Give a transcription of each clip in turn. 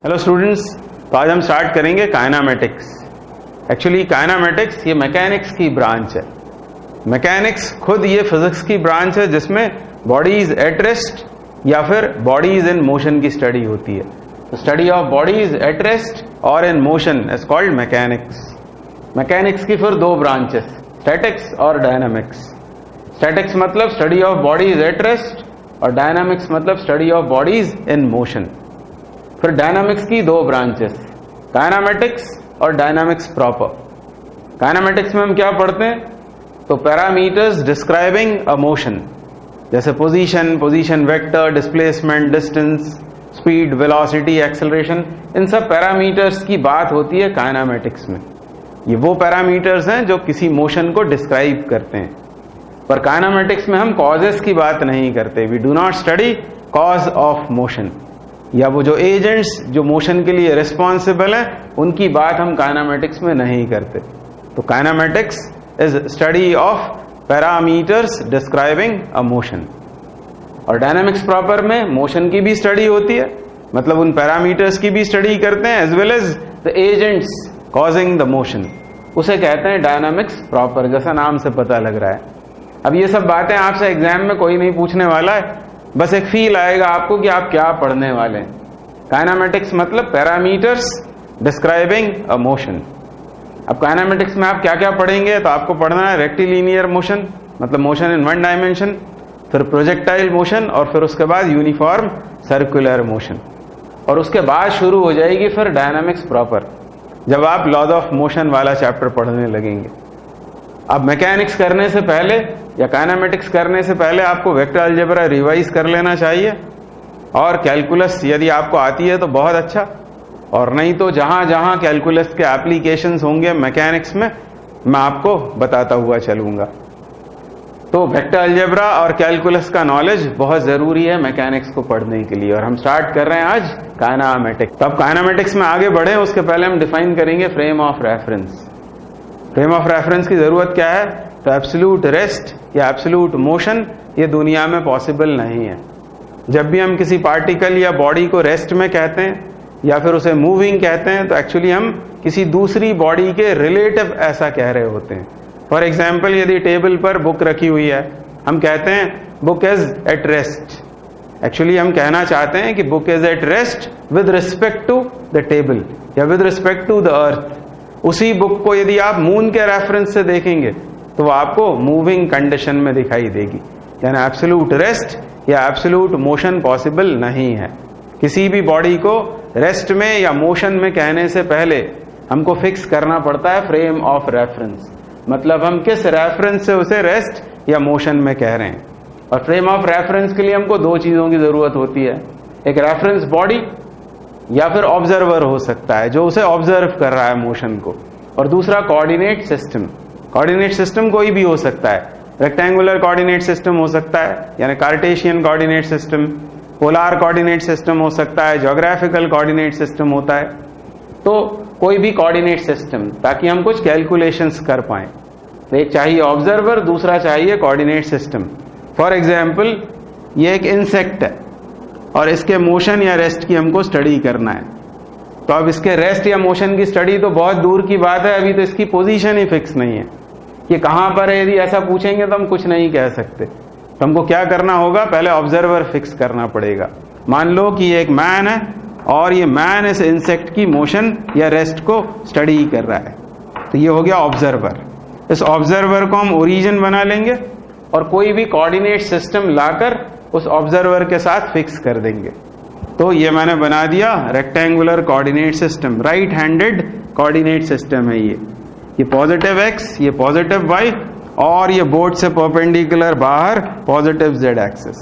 Hello students, तो आज हम स्टार्ट करेंगे काइनामेटिक्स। एक्चुअली काइनामेटिक्स ये मैकेनिक्स की ब्रांच है। मैकेनिक्स खुद ये फिजिक्स की ब्रांच है जिसमें बॉडीज एट रेस्ट या फिर बॉडीज इन मोशन की स्टडी होती है। तो study of bodies at rest और in motion is called mechanics. Mechanics की फिर दो ब्रांचेस, स्टैटिक्स और डायनामिक्स। स्टैटिक्स मतलब study of bodies at rest और डायनामिक्स मतलब study of bodies in motion. फिर डायनामिक्स की दो ब्रांचेस, काइनामेटिक्स और डायनामिक्स प्रॉपर। काइनामेटिक्स में हम क्या पढ़ते हैं? तो पैरामीटर्स डिस्क्राइबिंग अ मोशन, जैसे position, position vector, displacement, distance, speed, velocity, acceleration, इन सब पैरामीटर्स की बात होती है काइनामेटिक्स में। ये वो पैरामीटर्स हैं जो किसी मोशन को डिस्क्राइब करते हैं। पर काइनामेटिक्स में हम कॉजेस की बात नहीं करते। We do not study cause of motion, या वो जो एजेंट्स जो मोशन के लिए रिस्पॉन्सिबल हैं उनकी बात हम काइनामेटिक्स में नहीं करते। तो kinematics is study of parameters describing a motion. और डायनामिक्स प्रॉपर में मोशन की भी स्टडी होती है, मतलब उन पैरामीटर्स की भी स्टडी करते हैं as well as the agents causing the motion. उसे कहते हैं डायनामिक्स प्रॉपर, जैसा नाम से पता लग रहा है। अब ये सब बातें आपसे एग्जाम में कोई नहीं पूछने वाला है, बस एक फील आएगा आपको कि आप क्या पढ़ने वाले हैं। काइनामेटिक्स मतलब पैरामीटर्स डिस्क्राइबिंग अ मोशन। अब काइनामेटिक्स में आप क्या क्या पढ़ेंगे? तो आपको पढ़ना है रेक्टिलिनियर मोशन, मतलब मोशन इन वन डायमेंशन, फिर प्रोजेक्टाइल मोशन, और फिर उसके बाद यूनिफॉर्म सर्कुलर मोशन। और उसके बाद शुरू हो जाएगी फिर डायनामिक्स प्रॉपर, जब आप लॉज ऑफ मोशन वाला चैप्टर पढ़ने लगेंगे। अब मैकेनिक्स करने से पहले या काइनामेटिक्स करने से पहले आपको वेक्टर अलजेब्रा रिवाइज कर लेना चाहिए, और कैलकुलस यदि आपको आती है तो बहुत अच्छा, और नहीं तो जहां जहां कैलकुलस के एप्लीकेशंस होंगे मैकेनिक्स में मैं आपको बताता हुआ चलूंगा। तो वेक्टर अलजेब्रा और कैलकुलस का नॉलेज बहुत जरूरी है मैकेनिक्स को पढ़ने के लिए। और हम स्टार्ट कर रहे हैं आज काइनामेटिक्स। तो अब काइनामेटिक्स में आगे बढ़े उसके पहले हम डिफाइन करेंगे frame of reference. Frame of reference की जरूरत क्या है? तो एब्सोल्यूट रेस्ट या एब्सोल्यूट मोशन ये दुनिया में पॉसिबल नहीं है। जब भी हम किसी पार्टिकल या बॉडी को रेस्ट में कहते हैं या फिर उसे मूविंग कहते हैं, तो एक्चुअली हम किसी दूसरी बॉडी के रिलेटिव ऐसा कह रहे होते हैं। फॉर एग्जाम्पल, यदि टेबल पर बुक रखी हुई है, हम कहते हैं book is at rest. Actually हम कहना चाहते हैं कि book is at rest with respect to the table या with respect to the earth. उसी बुक को यदि आप मून के रेफरेंस से देखेंगे तो वो आपको मूविंग कंडीशन में दिखाई देगी, यानी एब्सोल्यूट रेस्ट या एब्सोल्यूट मोशन पॉसिबल नहीं है। किसी भी बॉडी को रेस्ट में या मोशन में कहने से पहले हमको फिक्स करना पड़ता है फ्रेम ऑफ रेफरेंस, मतलब हम किस रेफरेंस से उसे रेस्ट या मोशन में कह रहे हैं। और फ्रेम ऑफ रेफरेंस के लिए हमको दो चीजों की जरूरत होती है, एक रेफरेंस बॉडी या फिर ऑब्जर्वर हो सकता है जो उसे ऑब्जर्व कर रहा है मोशन को, और दूसरा कोऑर्डिनेट सिस्टम। कोऑर्डिनेट सिस्टम कोई भी हो सकता है, रेक्टेंगुलर कोऑर्डिनेट सिस्टम हो सकता है यानी Cartesian coordinate system, polar coordinate system हो सकता है, ज्योग्राफिकल कोऑर्डिनेट सिस्टम होता है। तो कोई भी कोऑर्डिनेट सिस्टम, ताकि हम कुछ कैलकुलेशंस कर पाए। तो एक चाहिए ऑब्जर्वर, दूसरा चाहिए कोऑर्डिनेट सिस्टम। फॉर एग्जाम्पल, ये एक इंसेक्ट है और इसके मोशन या रेस्ट की हमको स्टडी करना है। तो अब इसके रेस्ट या मोशन की स्टडी तो बहुत दूर की बात है, अभी तो इसकी पोजीशन ही फिक्स नहीं है कि कहां पर है। यदि ऐसा पूछेंगे तो हम कुछ नहीं कह सकते। तो हमको क्या करना होगा? पहले ऑब्जर्वर फिक्स करना पड़ेगा। मान लो कि ये एक मैन है और ये मैन इस इंसेक्ट की मोशन या रेस्ट को स्टडी कर रहा है, तो ये हो गया ऑब्जर्वर। इस ऑब्जर्वर को हम ओरिजिन बना लेंगे और कोई भी कोऑर्डिनेट सिस्टम लाकर उस ऑब्जर्वर के साथ फिक्स कर देंगे। तो ये मैंने बना दिया rectangular coordinate system, right handed coordinate system है ये पॉजिटिव एक्स, ये पॉजिटिव वाई, और ये बोर्ड से परपेंडिकुलर बाहर पॉजिटिव जेड एक्सिस।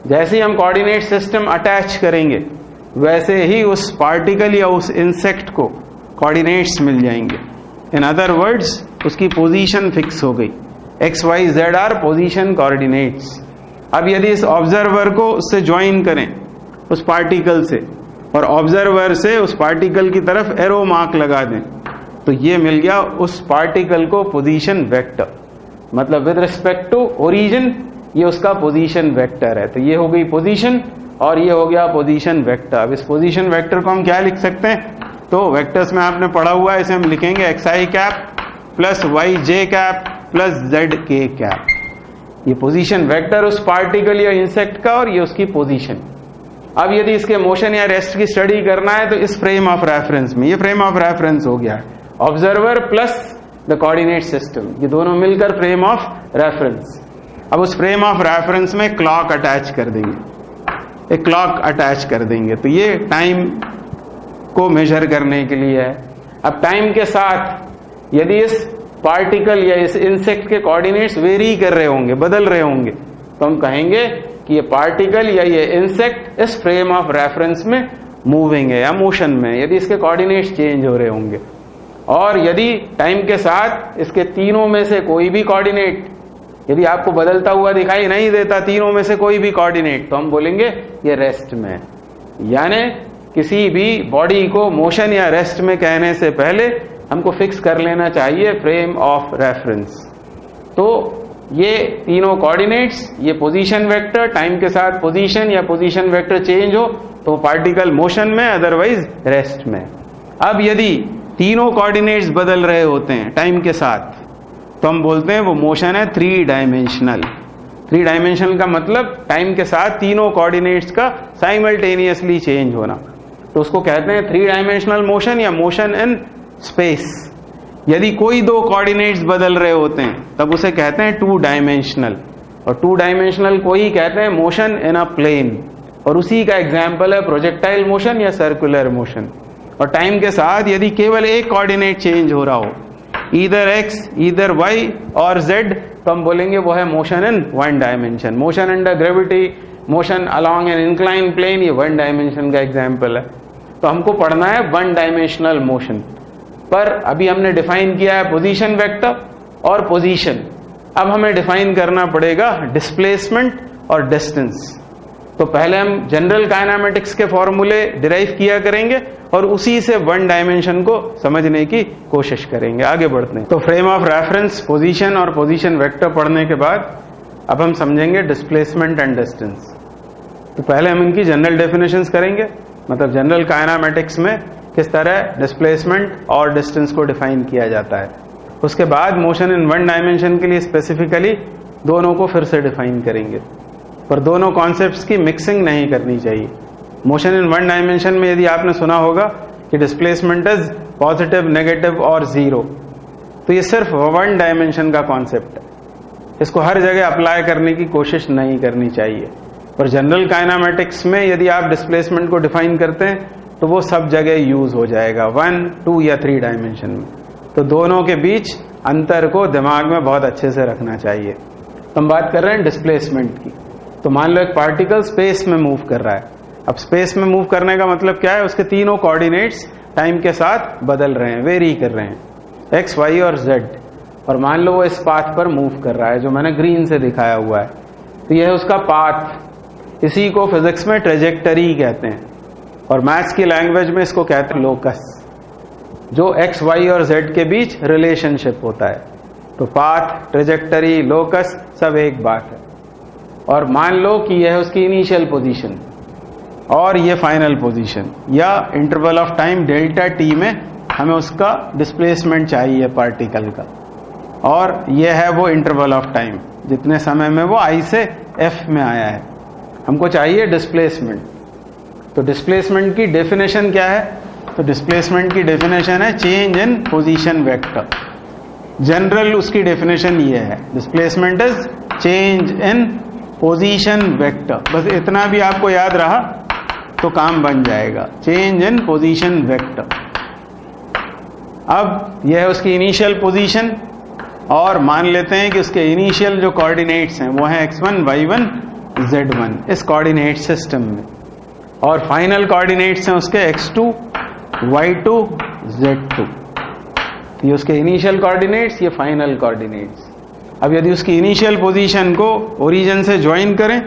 जैसे ही हम कोऑर्डिनेट सिस्टम अटैच करेंगे वैसे ही उस पार्टिकल या उस इंसेक्ट को कोऑर्डिनेट्स मिल जाएंगे। इन अदर वर्ड्स, उसकी पोजीशन फिक्स हो गई। X y z are position coordinates. अब यदि इस ऑब्जर्वर को उससे ज्वाइन करें उस पार्टिकल से, और ऑब्जर्वर से उस पार्टिकल की तरफ एरो मार्क लगा दें, तो ये मिल गया उस पार्टिकल को पोजीशन वेक्टर, मतलब विद रिस्पेक्ट टू ओरिजिन ये उसका पोजीशन वेक्टर है। तो ये हो गई पोजीशन और ये हो गया पोजीशन वेक्टर। अब इस पोजीशन वेक्टर को हम क्या लिख सकते हैं, तो वेक्टर्स में आपने पढ़ा हुआ है, इसे हम लिखेंगे xi cap plus yj cap plus zk cap. ये पोजीशन वेक्टर उस पार्टिकल या इंसेक्ट का और ये उसकी पोजीशन। अब यदि इसके मोशन या रेस्ट की स्टडी करना है तो इस फ्रेम ऑफ रेफरेंस में, ये फ्रेम ऑफ रेफरेंस हो गया observer plus the coordinate system, ये दोनों मिलकर फ्रेम ऑफ रेफरेंस। अब उस फ्रेम ऑफ रेफरेंस में क्लॉक अटैच कर देंगे, एक क्लॉक अटैच कर देंगे, तो ये टाइम को मेजर करने के लिए है। अब टाइम के साथ यदि इस पार्टिकल या इस इंसेक्ट के कोऑर्डिनेट्स वेरी कर रहे होंगे, बदल रहे होंगे, तो हम कहेंगे कि ये पार्टिकल या ये इंसेक्ट इस फ्रेम ऑफ रेफरेंस में मूविंग है या मोशन में, यदि इसके कोऑर्डिनेट्स चेंज हो रहे होंगे। और यदि टाइम के साथ इसके तीनों में से कोई भी कोऑर्डिनेट यदि आपको बदलता हुआ दिखाई नहीं देता, तीनों में से कोई भी कोऑर्डिनेट, तो हम बोलेंगे ये रेस्ट में। यानी किसी भी बॉडी को मोशन या रेस्ट में कहने से पहले हमको फिक्स कर लेना चाहिए फ्रेम ऑफ रेफरेंस। तो ये तीनों कोऑर्डिनेट्स, ये पोजीशन वेक्टर, टाइम के साथ पोजीशन या पोजीशन वेक्टर चेंज हो तो पार्टिकल मोशन में, अदरवाइज रेस्ट में। अब यदि तीनों कोऑर्डिनेट्स बदल रहे होते हैं टाइम के साथ, तो हम बोलते हैं वो मोशन है 3 डायमेंशनल। 3 डायमेंशनल का मतलब टाइम के साथ तीनों कोऑर्डिनेट्स का साइमल्टेनियसली चेंज होना, तो उसको कहते हैं 3 डायमेंशनल मोशन या मोशन इन स्पेस। यदि कोई 2 कोऑर्डिनेट्स बदल रहे होते हैं तब उसे कहते हैं 2 डायमेंशनल, और 2 डायमेंशनल को ही कहते हैं मोशन इन अ प्लेन, और उसी का एग्जाम्पल है प्रोजेक्टाइल मोशन या सर्कुलर मोशन। और टाइम के साथ यदि केवल एक कोऑर्डिनेट चेंज हो रहा हो, ईदर x, ईदर y और z, तो हम बोलेंगे वो है motion in 1 dimension. Motion under gravity, motion along an incline plane, ये 1 डायमेंशन का एग्जाम्पल है। तो हमको पढ़ना है 1 डायमेंशनल मोशन। पर अभी हमने डिफाइन किया है पोजीशन वेक्टर और पोजीशन। अब हमें डिफाइन करना पड़ेगा डिस्प्लेसमेंट और डिस्टेंस। तो पहले हम जनरल काइनेमेटिक्स के फॉर्मूले डिराइव किया करेंगे और उसी से 1 डायमेंशन को समझने की कोशिश करेंगे। आगे बढ़ते हैं। तो फ्रेम ऑफ रेफरेंस, पोजीशन और पोजीशन वेक्टर पढ़ने के बाद अब हम समझेंगे डिस्प्लेसमेंट एंड डिस्टेंस। तो पहले हम इनकी जनरल डेफिनेशंस करेंगे, मतलब जनरल काइनेमेटिक्स में किस तरह डिस्प्लेसमेंट और डिस्टेंस को डिफाइन किया जाता है। उसके बाद मोशन इन 1 डायमेंशन के लिए स्पेसिफिकली दोनों को फिर से डिफाइन करेंगे, पर दोनों कॉन्सेप्ट्स की मिक्सिंग नहीं करनी चाहिए। मोशन इन 1 डायमेंशन में यदि आपने सुना होगा कि डिस्प्लेसमेंट इज पॉजिटिव, नेगेटिव और 0, तो ये सिर्फ 1 डायमेंशन का कॉन्सेप्ट है, इसको हर जगह अप्लाई करने की कोशिश नहीं करनी चाहिए। पर जनरल काइनेमेटिक्स में यदि आप डिस्प्लेसमेंट को डिफाइन करते हैं तो वो सब जगह यूज हो जाएगा 1, 2 या 3 डायमेंशन में। तो दोनों के बीच अंतर को दिमाग में बहुत अच्छे से रखना चाहिए। तो हम बात कर रहे हैं डिस्प्लेसमेंट की। तो मान लो एक पार्टिकल स्पेस में मूव कर रहा है। अब स्पेस में मूव करने का मतलब क्या है, उसके तीनों कोऑर्डिनेट्स टाइम के साथ बदल रहे हैं, वेरी कर रहे हैं, x, y और z। और मान लो वो इस पाथ पर मूव कर रहा है जो मैंने ग्रीन से दिखाया हुआ है, तो यह है उसका पाथ। इसी को फिजिक्स में ट्रेजेक्टरी कहते हैं और मैथ्स की लैंग्वेज में इसको कहते हैं लोकस, जो x, y और z के बीच रिलेशनशिप होता है। तो पाथ, ट्रेजेक्टरी, लोकस सब एक बात है। और मान लो कि यह है उसकी इनिशियल पोजीशन और ये फाइनल पोजीशन, या interval of time delta t में हमें उसका डिस्प्लेसमेंट चाहिए पार्टिकल का, और यह है वो इंटरवल ऑफ टाइम जितने समय में वो I से F में आया है। हमको चाहिए डिस्प्लेसमेंट। तो डिस्प्लेसमेंट की डेफिनेशन क्या है, तो डिस्प्लेसमेंट की डेफिनेशन है change in position vector. General उसकी डेफिनेशन ये है, displacement is change in position vector. बस इतना भी आपको याद रहा तो काम बन जाएगा, चेंज इन पोजीशन वेक्टर। अब यह है उसकी इनिशियल पोजीशन, और मान लेते हैं कि उसके इनिशियल जो कोऑर्डिनेट्स हैं वो हैं x1, y1, z1 इस कोऑर्डिनेट सिस्टम में, और फाइनल कोऑर्डिनेट्स हैं उसके x2, y2, z2। ये उसके इनिशियल कोऑर्डिनेट्स, ये फाइनल कोऑर्डिनेट्स। अब यदि उसकी इनिशियल पोजीशन को ओरिजिन से ज्वाइन करें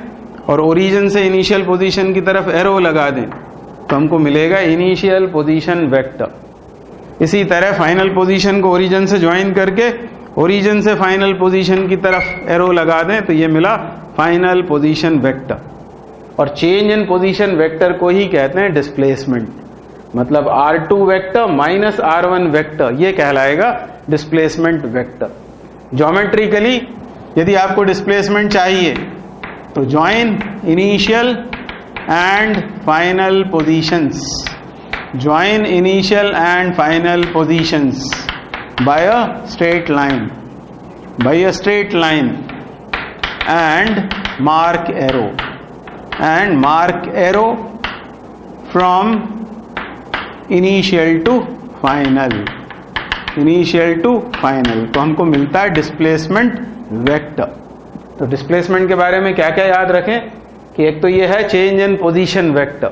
और ओरिजिन से इनिशियल पोजीशन की तरफ एरो लगा दें तो हमको मिलेगा इनिशियल पोजीशन वेक्टर। इसी तरह फाइनल पोजीशन को ओरिजिन से ज्वाइन करके ओरिजिन से फाइनल पोजीशन की तरफ एरो लगा दें तो ये मिला फाइनल पोजीशन वेक्टर। और चेंज इन पोजीशन वेक्टर को ही कहते हैं डिस्प्लेसमेंट। मतलब r2 vector minus r1 vector ये कहलाएगा डिस्प्लेसमेंट वेक्टर। ज्योमेट्रिकली यदि आपको डिस्प्लेसमेंट चाहिए तो join initial and final positions, join initial and final positions by a straight line, by a straight line and mark arrow from initial to final, तो हमको मिलता है डिस्प्लेसमेंट वेक्टर। तो displacement के बारे में क्या क्या याद रखें कि एक तो ये है चेंज इन पोजीशन वेक्टर,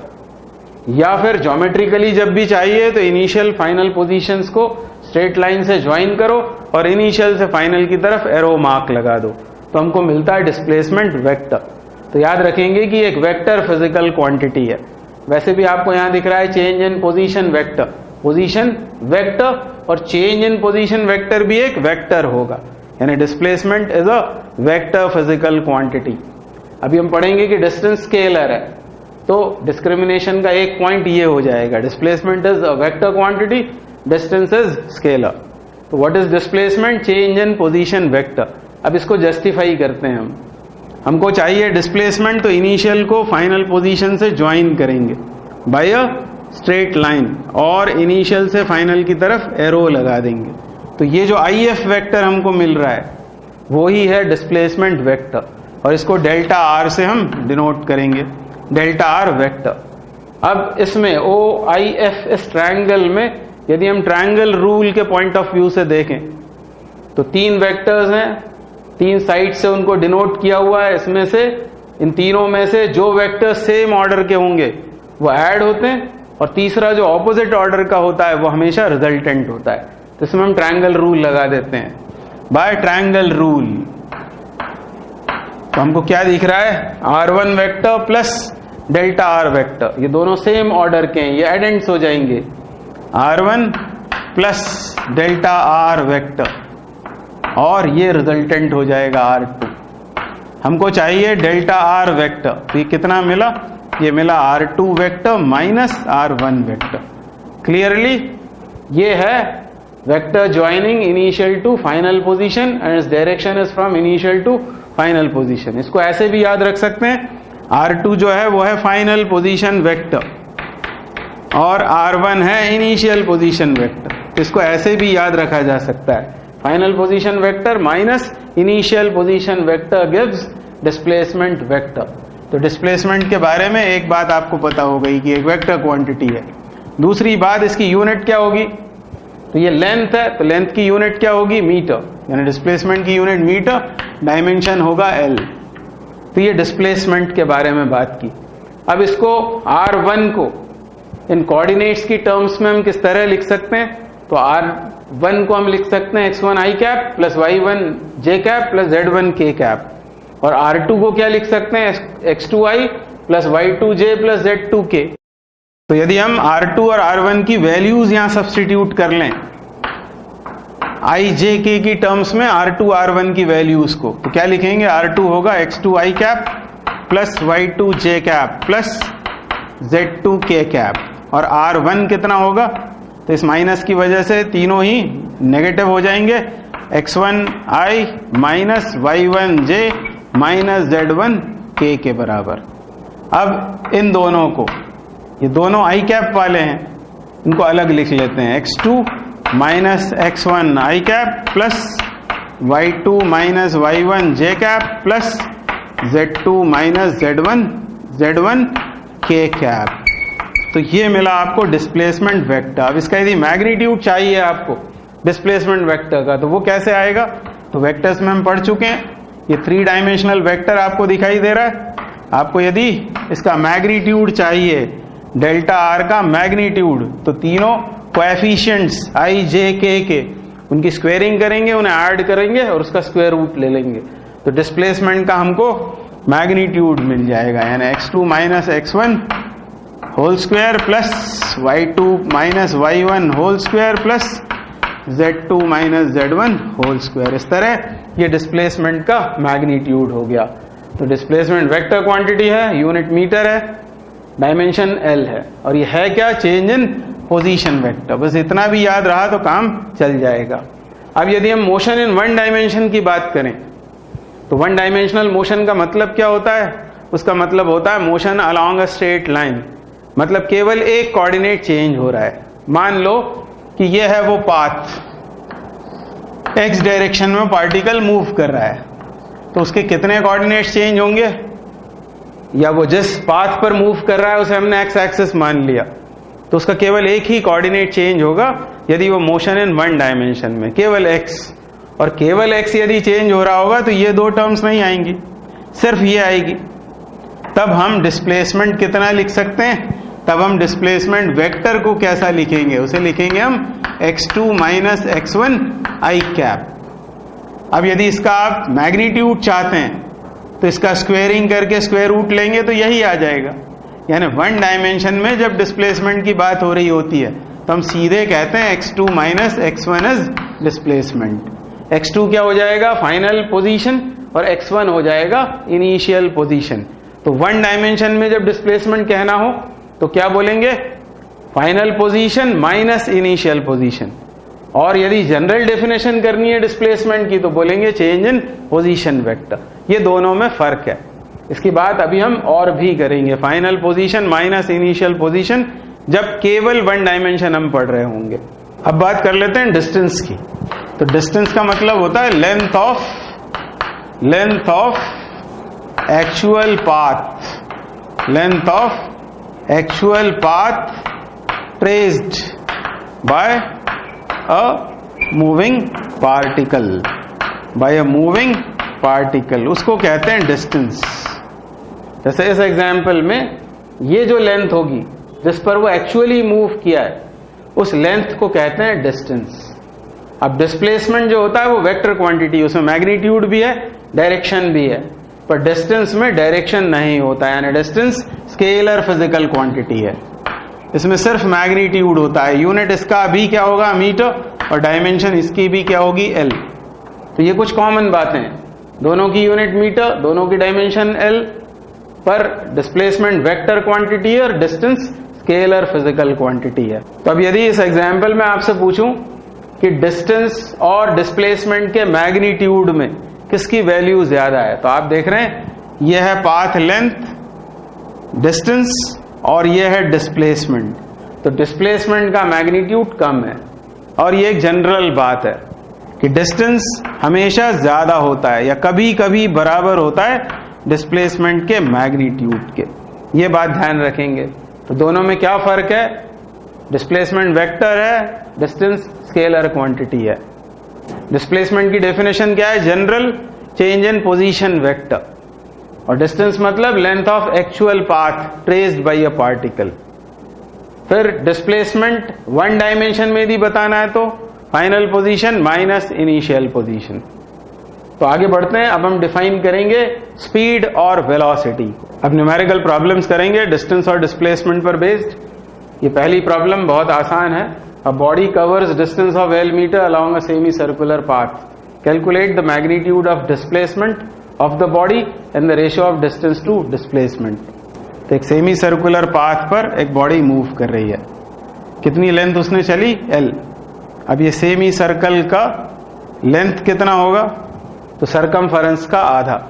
या फिर ज्योमेट्रिकली जब भी चाहिए तो इनिशियल फाइनल पोजीशंस को स्ट्रेट लाइन से ज्वाइन करो और इनिशियल से फाइनल की तरफ एरो मार्क लगा दो, तो हमको मिलता है डिस्प्लेसमेंट वेक्टर। तो याद रखेंगे कि एक वेक्टर फिजिकल क्वांटिटी है। वैसे भी आपको यहां दिख रहा है change in position vector, position vector और चेंज इन पोजीशन वेक्टर भी एक वेक्टर होगा, यानी displacement is a vector physical quantity. अभी हम पढ़ेंगे कि डिस्टेंस स्केलर है, तो डिस्क्रिमिनेशन का एक पॉइंट ये हो जाएगा, displacement is a vector quantity, distance is scalar. तो what is displacement? Change in position vector. अब इसको जस्टिफाई करते हैं हमको चाहिए डिस्प्लेसमेंट, तो इनिशियल को फाइनल पोजीशन से ज्वाइन करेंगे बाय अ स्ट्रेट लाइन और इनिशियल से फाइनल की तरफ एरो लगा देंगे। तो ये जो IF वेक्टर हमको मिल रहा है वो ही है डिस्प्लेसमेंट वेक्टर, और इसको डेल्टा R से हम डिनोट करेंगे, डेल्टा R वेक्टर। अब इसमें OIF इस ट्रायंगल में यदि हम ट्रायंगल रूल के पॉइंट ऑफ व्यू से देखें तो 3 वेक्टर्स हैं, 3 साइड से उनको डिनोट किया हुआ है। इसमें से इन तीनों में से जो वेक्टर सेम ऑर्डर के होंगे वो ऐड होते हैं, और तीसरा जो ऑपोजिट ऑर्डर का होता है वो हमेशा रिजल्टेंट होता है। तो इसमें हम ट्रायंगल रूल लगा देते हैं। बाय ट्रायंगल रूल तो हमको क्या दिख रहा है? R1 vector plus delta R vector, ये दोनों सेम ऑर्डर के हैं, ये एडेंट्स हो जाएंगे। R1 plus delta R vector और ये रिजल्टेंट हो जाएगा R2। हमको चाहिए डेल्टा R वेक्टर, तो ये कितना मिला? ये मिला R2 vector minus R1 vector. Clearly ये है vector joining initial to final position and its direction is from initial to final position. इसको ऐसे भी याद रख सकते हैं, R2 जो है वो है फाइनल पोजीशन वेक्टर और R1 है इनिशियल पोजीशन वेक्टर। इसको ऐसे भी याद रखा जा सकता है, final position vector minus initial position vector gives displacement vector. तो डिस्प्लेसमेंट के बारे में एक बात आपको पता हो गई कि एक वेक्टर क्वांटिटी है। दूसरी बात, इसकी यूनिट क्या होगी? तो ये लेंथ है, तो लेंथ की यूनिट क्या होगी? मीटर, यानी डिस्प्लेसमेंट की यूनिट मीटर, डायमेंशन होगा L। तो ये डिस्प्लेसमेंट के बारे में बात की। अब इसको R1 को इन कोऑर्डिनेट्स की टर्म्स में हम किस तरह लिख सकते हैं? तो R1 को हम लिख सकते हैं x1 i cap plus y1 j cap plus z1 k cap, और R2 को क्या लिख सकते हैं? x2 i plus y2 j plus z2 k। तो यदि हम R2 और R1 की वैल्यूज यहां सब्स्टिट्यूट कर लें i j k की टर्म्स में R2 R1 की वैल्यूज को, तो क्या लिखेंगे? R2 होगा x2 i cap plus y2 j cap plus z2 k cap, और R1 कितना होगा? तो इस माइनस की वजह से तीनों ही नेगेटिव हो जाएंगे, x1 i minus y1 j minus z1 k के बराबर। अब इन दोनों को, ये दोनों i कैप वाले हैं, इनको अलग लिख लेते हैं, x2 minus x1 i cap plus y2 minus y1 j cap plus z2 minus z1 k cap. तो ये मिला आपको डिस्प्लेसमेंट वेक्टर। अब इसका यदि मैग्नीट्यूड चाहिए आपको डिस्प्लेसमेंट वेक्टर का, तो वो कैसे आएगा? तो वेक्टर्स में हम पढ़ चुके हैं, ये 3 डायमेंशनल वेक्टर आपको दिखाई दे रहा है। आपको यदि इसका मैग्नीट्यूड चाहिए, डेल्टा R का मैग्नीट्यूड, तो तीनों कोएफिशिएंट्स i j k के उनकी स्क्वेयरिंग करेंगे, उन्हें ऐड करेंगे और उसका स्क्वायर रूट ले लेंगे, तो डिस्प्लेसमेंट का हमको मैग्नीट्यूड मिल जाएगा, यानी x2 minus x1 whole square plus y2 minus y1 whole square plus z2 minus z1 whole square. इस तरह ये डिस्प्लेसमेंट का मैग्नीट्यूड हो गया। तो डिस्प्लेसमेंट वेक्टर क्वांटिटी है, यूनिट मीटर है, डायमेंशन L है, और ये है क्या? Change in position vector. बस इतना भी याद रहा तो काम चल जाएगा। अब यदि हम मोशन इन वन डायमेंशन की बात करें तो वन डायमेंशनल मोशन का मतलब क्या होता है? उसका मतलब होता है motion along a straight line, मतलब केवल एक कोऑर्डिनेट चेंज हो रहा है। मान लो कि यह है वो पाथ, x डायरेक्शन में पार्टिकल मूव कर रहा है, तो उसके कितने कोऑर्डिनेट्स चेंज होंगे? या वो जिस पाथ पर मूव कर रहा है उसे हमने एक्स एक्सिस मान लिया, तो उसका केवल एक ही कोऑर्डिनेट चेंज होगा यदि वो मोशन इन वन डायमेंशन में, केवल x। और केवल x यदि चेंज हो रहा होगा तो ये दो टर्म्स नहीं आएंगी, सिर्फ ये आएगी। तब हम डिस्प्लेसमेंट कितना लिख सकते हैं? तब हम डिस्प्लेसमेंट वेक्टर को कैसा लिखेंगे? उसे लिखेंगे हम x2 minus x1 i cap. अब यदि इसका आप मैग्नीट्यूड चाहते हैं तो इसका स्क्वेयरिंग करके स्क्वायर रूट लेंगे तो यही आ जाएगा। यानी वन डायमेंशन में जब डिस्प्लेसमेंट की बात हो रही होती है तो हम सीधे कहते हैं x2 minus x1 is displacement. x2 क्या हो जाएगा? फाइनल पोजीशन, और x1 हो जाएगा इनिशियल पोजीशन। तो वन डायमेंशन में जब डिस्प्लेसमेंट कहना हो तो क्या बोलेंगे? Final position minus initial position. और यदि जनरल डेफिनेशन करनी है डिस्प्लेसमेंट की तो बोलेंगे चेंज इन पोजीशन वेक्टर। ये दोनों में फर्क है, इसकी बात अभी हम और भी करेंगे। Final position minus initial position जब केवल वन डायमेंशन हम पढ़ रहे होंगे। अब बात कर लेते हैं डिस्टेंस की। तो डिस्टेंस का मतलब होता है length of actual path, length of actual path traced by a moving particle, उसको कहते हैं डिस्टेंस। जैसे इस एग्जाम्पल में ये जो लेंथ होगी जिस पर वो एक्चुअली मूव किया है उस लेंथ को कहते हैं डिस्टेंस। अब डिस्प्लेसमेंट जो होता है वो वेक्टर क्वांटिटी, उसमें मैग्नीट्यूड भी है, डायरेक्शन भी है, पर डिस्टेंस में डायरेक्शन नहीं होता है, यानी डिस्टेंस स्केलर फिजिकल क्वांटिटी है, इसमें सिर्फ मैग्नीट्यूड होता है। यूनिट इसका भी क्या होगा? मीटर, और डायमेंशन इसकी भी क्या होगी? L। तो ये कुछ कॉमन बातें हैं, दोनों की यूनिट मीटर, दोनों की डायमेंशन L, पर डिस्प्लेसमेंट वेक्टर क्वांटिटी है और डिस्टेंस स्केलर फिजिकल क्वांटिटी है। तो अब यदि इस एग्जाम्पल में आपसे पूछूं कि डिस्टेंस और डिस्प्लेसमेंट के मैग्नीट्यूड में किसकी वैल्यू ज्यादा है, तो आप देख रहे हैं यह है पाथ लेंथ, डिस्टेंस, और यह है डिस्प्लेसमेंट। तो डिस्प्लेसमेंट का मैग्नीट्यूड कम है, और ये एक जनरल बात है कि डिस्टेंस हमेशा ज्यादा होता है या कभी कभी बराबर होता है डिस्प्लेसमेंट के मैग्नीट्यूड के। ये बात ध्यान रखेंगे। तो दोनों में क्या फर्क है? डिस्प्लेसमेंट वेक्टर है, डिस्टेंस स्केलर क्वांटिटी है। डिस्प्लेसमेंट की डेफिनेशन क्या है? General change in position vector, और डिस्टेंस मतलब length of actual path traced by a particle. फिर डिस्प्लेसमेंट वन डायमेंशन में भी बताना है तो final position minus initial position. तो आगे बढ़ते हैं। अब हम डिफाइन करेंगे स्पीड और वेलोसिटी को। अब न्यूमेरिकल प्रॉब्लम्स करेंगे डिस्टेंस और डिस्प्लेसमेंट पर बेस्ड। ये पहली प्रॉब्लम बहुत आसान है। A body covers distance of L metre along a semi circular path, calculate the magnitude of displacement of the body and the ratio of distance to displacement. तो एक semi circular path पर एक body move कर रही है, कितनी length उसने चली? L। अब ये सेमी सर्कल का लेंथ कितना होगा? तो सरकमफेरेंस का आधा।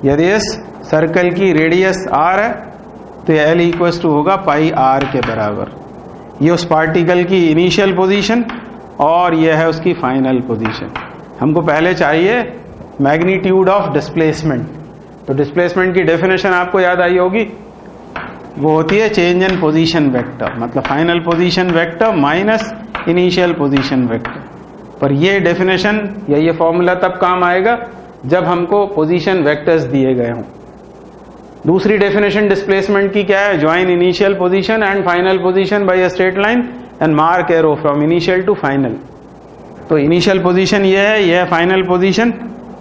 यदि इस सर्कल की रेडियस r है तो ये L इक्वल्स टू होगा पाई r के बराबर। ये उस पार्टिकल की इनिशियल पोजीशन और यह है उसकी फाइनल पोजीशन। हमको पहले चाहिए मैग्नीट्यूड ऑफ डिस्प्लेसमेंट। तो डिस्प्लेसमेंट की डेफिनेशन आपको याद आई होगी, वो होती है चेंज इन पोजीशन वेक्टर, मतलब final position vector minus initial position vector. पर ये डेफिनेशन या ये फॉर्मूला तब काम आएगा जब हमको पोजीशन वेक्टर्स दिए गए हों। दूसरी डेफिनेशन डिस्प्लेसमेंट की क्या है? Join initial position and final position by a straight line and mark arrow from initial to final. तो इनिशियल पोजीशन ये है, यह है फाइनल पोजीशन,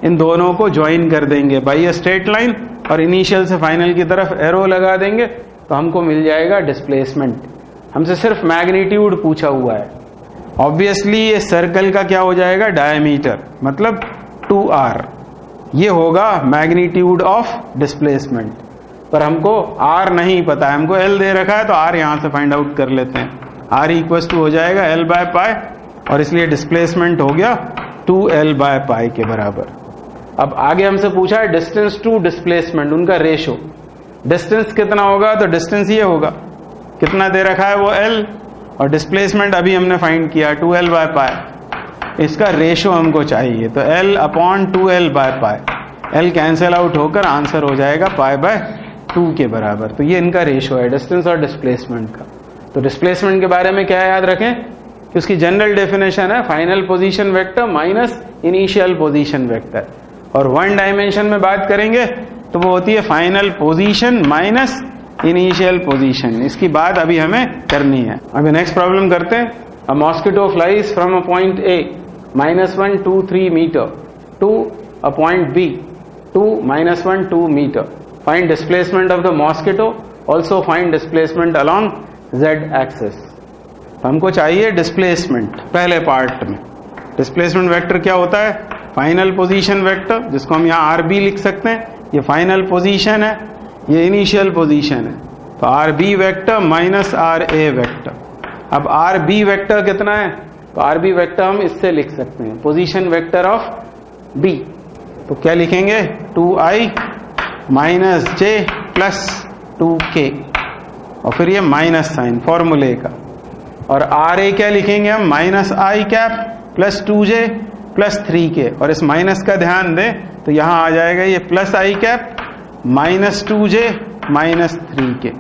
इन दोनों को ज्वाइन कर देंगे बाय अ स्ट्रेट लाइन और इनिशियल से फाइनल की तरफ एरो लगा देंगे तो हमको मिल जाएगा डिस्प्लेसमेंट। हमसे सिर्फ मैग्नीट्यूड पूछा हुआ है। ऑब्वियसली ये सर्कल का क्या हो जाएगा? डायमीटर, मतलब 2r। ये होगा मैग्नीट्यूड ऑफ डिस्प्लेसमेंट। पर हमको r नहीं पता है, हमको l दे रखा है, तो r यहां से फाइंड आउट कर लेते हैं। r इक्वल टू हो जाएगा l बाय पाई, और इसलिए डिस्प्लेसमेंट हो गया 2l बाय पाई के बराबर। अब आगे हमसे पूछा है डिस्टेंस टू डिस्प्लेसमेंट, उनका रेशो। डिस्टेंस कितना होगा, तो डिस्टेंस ये होगा, कितना दे रखा है वो l, और डिस्प्लेसमेंट अभी हमने फाइंड किया 2l बाय पाई। इसका रेशो हमको चाहिए, तो l upon 2l by pi. l cancel out होकर आंसर हो जाएगा पाई बाय 2 के बराबर। तो ये इनका रेशो है डिस्टेंस और डिस्प्लेसमेंट का। तो डिस्प्लेसमेंट के बारे में क्या याद रखें कि उसकी जनरल डेफिनेशन है final position vector minus initial position vector, और वन डायमेंशन में बात करेंगे तो वो होती है final position minus initial position. इसकी बात अभी हमें करनी है। अभी नेक्स्ट प्रॉब्लम करते हैं। A mosquito flies from a point A -1 2 3 metre to a point B 2 -1 2 metre. Find displacement of the mosquito, also find displacement along z axis. हमको चाहिए डिस्प्लेसमेंट। पहले पार्ट में डिस्प्लेसमेंट वेक्टर क्या होता है, फाइनल पोजीशन वेक्टर, जिसको हम यहाँ आर बी लिख सकते हैं। ये फाइनल पोजीशन है, ये इनिशियल पोजीशन है, तो r B vector minus r A vector. अब आर बी वेक्टर कितना है, तो आर बी वेक्टर हम इससे लिख सकते हैं पोजीशन वेक्टर ऑफ बी। तो क्या लिखेंगे 2i माइनस जे प्लस 2k, और फिर ये माइनस साइन फॉर्मूले का। और आर ए क्या लिखेंगे हम minus I cap plus 2j plus 3k, और इस माइनस का ध्यान दें तो यहां आ जाएगा ये plus I cap minus 2j minus 3k,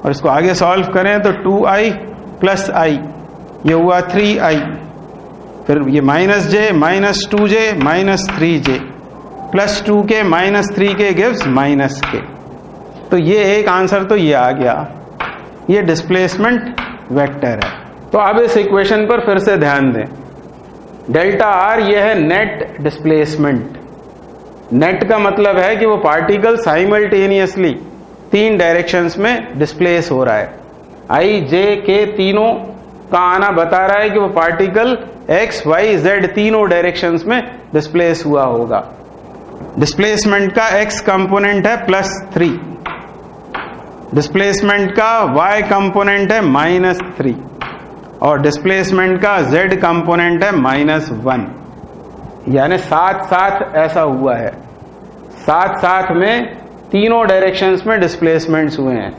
और इसको आगे सॉल्व करें तो 2i प्लस आई, ये हुआ 3i, फिर ये minus j minus 2j minus 3j plus 2k minus 3k gives minus k। तो ये एक आंसर तो ये आ गया, ये डिस्प्लेसमेंट वेक्टर है। तो अब इस इक्वेशन पर फिर से ध्यान दें, डेल्टा आर ये है नेट डिस्प्लेसमेंट। नेट का मतलब है कि वो पार्टिकल साइमल्टेनियसली 3 डायरेक्शंस में डिस्प्लेस हो रहा है। आई जे के तीनों का आना बता रहा है कि वो पार्टिकल एक्स वाई जेड तीनों डायरेक्शंस में डिस्प्लेस हुआ होगा। डिस्प्लेसमेंट का एक्स कंपोनेंट है +3, डिस्प्लेसमेंट का y कंपोनेंट है -3, और डिस्प्लेसमेंट का z कंपोनेंट है -1। यानी साथ साथ ऐसा हुआ है, साथ साथ में तीनों डायरेक्शंस में डिस्प्लेसमेंट्स हुए हैं।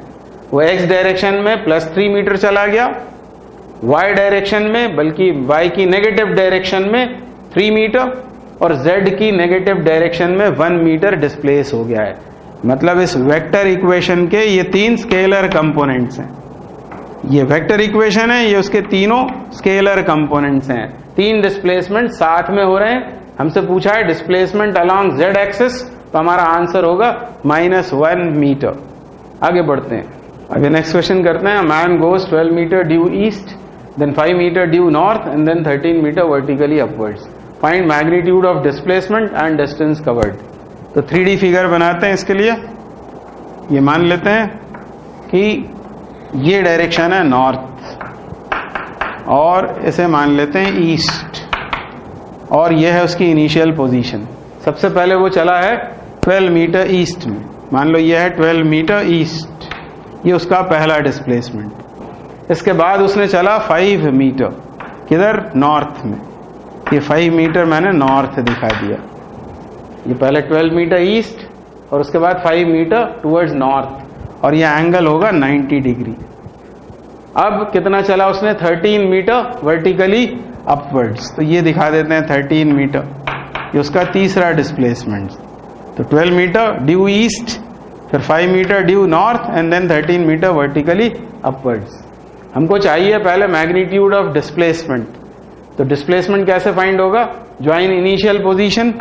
वो x डायरेक्शन में +3 मीटर चला गया, y डायरेक्शन में बल्कि y की नेगेटिव डायरेक्शन में 3 मीटर, और z की नेगेटिव डायरेक्शन में 1 मीटर डिस्प्लेस हो गया है। मतलब इस वेक्टर इक्वेशन के ये 3 स्केलर कंपोनेंट्स हैं। ये वेक्टर इक्वेशन है, ये उसके तीनों स्केलर कंपोनेंट्स हैं। 3 डिस्प्लेसमेंट साथ में हो रहे हैं। हमसे पूछा है डिस्प्लेसमेंट अलोंग z एक्सिस, तो हमारा आंसर होगा -1 मीटर। आगे बढ़ते हैं। आगे नेक्स्ट क्वेश्चन करते हैं। Man goes 12 metre due east, then 5 metre due north, and then 13 metre vertically upwards. Find magnitude of displacement and distance covered. तो 3D फिगर बनाते हैं इसके लिए। ये मान लेते हैं कि ये डायरेक्शन है नॉर्थ, और इसे मान लेते हैं ईस्ट, और ये है उसकी इनिशियल पोजीशन। सबसे पहले वो चला है 12 मीटर ईस्ट में, मान लो ये है 12 मीटर ईस्ट, ये उसका पहला डिस्प्लेसमेंट। इसके बाद उसने चला 5 मीटर, किधर नॉर्थ में, ये 5 मीटर मैंने नॉर्थ दिखा दिया। ये पहले 12 मीटर ईस्ट और उसके बाद 5 मीटर टुवर्ड्स नॉर्थ, और ये एंगल होगा 90 डिग्री। अब कितना चला उसने 13 मीटर वर्टिकली अपवर्ड्स, तो ये दिखा देते हैं 13 मीटर, ये उसका तीसरा डिस्प्लेसमेंट। तो 12 मीटर ड्यू ईस्ट, फिर 5 metre due north, and then 13 metre vertically upwards. हमको चाहिए पहले मैग्नीट्यूड ऑफ डिस्प्लेसमेंट। तो डिस्प्लेसमेंट कैसे फाइंड होगा, join initial position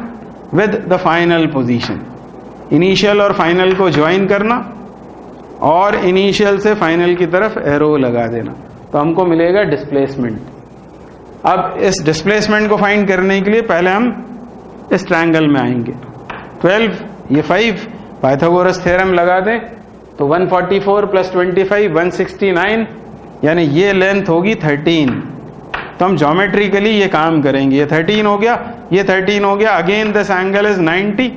with the final position. Initial और फाइनल को ज्वाइन करना और इनिशियल से फाइनल की तरफ एरो लगा देना, तो हमको मिलेगा डिस्प्लेसमेंट। अब इस डिस्प्लेसमेंट को फाइंड करने के लिए पहले हम इस ट्रायंगल में आएंगे। 12 ये 5, पाइथागोरस थ्योरम लगा दें तो 144 + 25 169, यानी ये लेंथ होगी 13। तो हम ज्योमेट्रिकली ये काम करेंगे। ये 13 हो गया, ये 13 हो गया, अगेन दिस एंगल इज 90,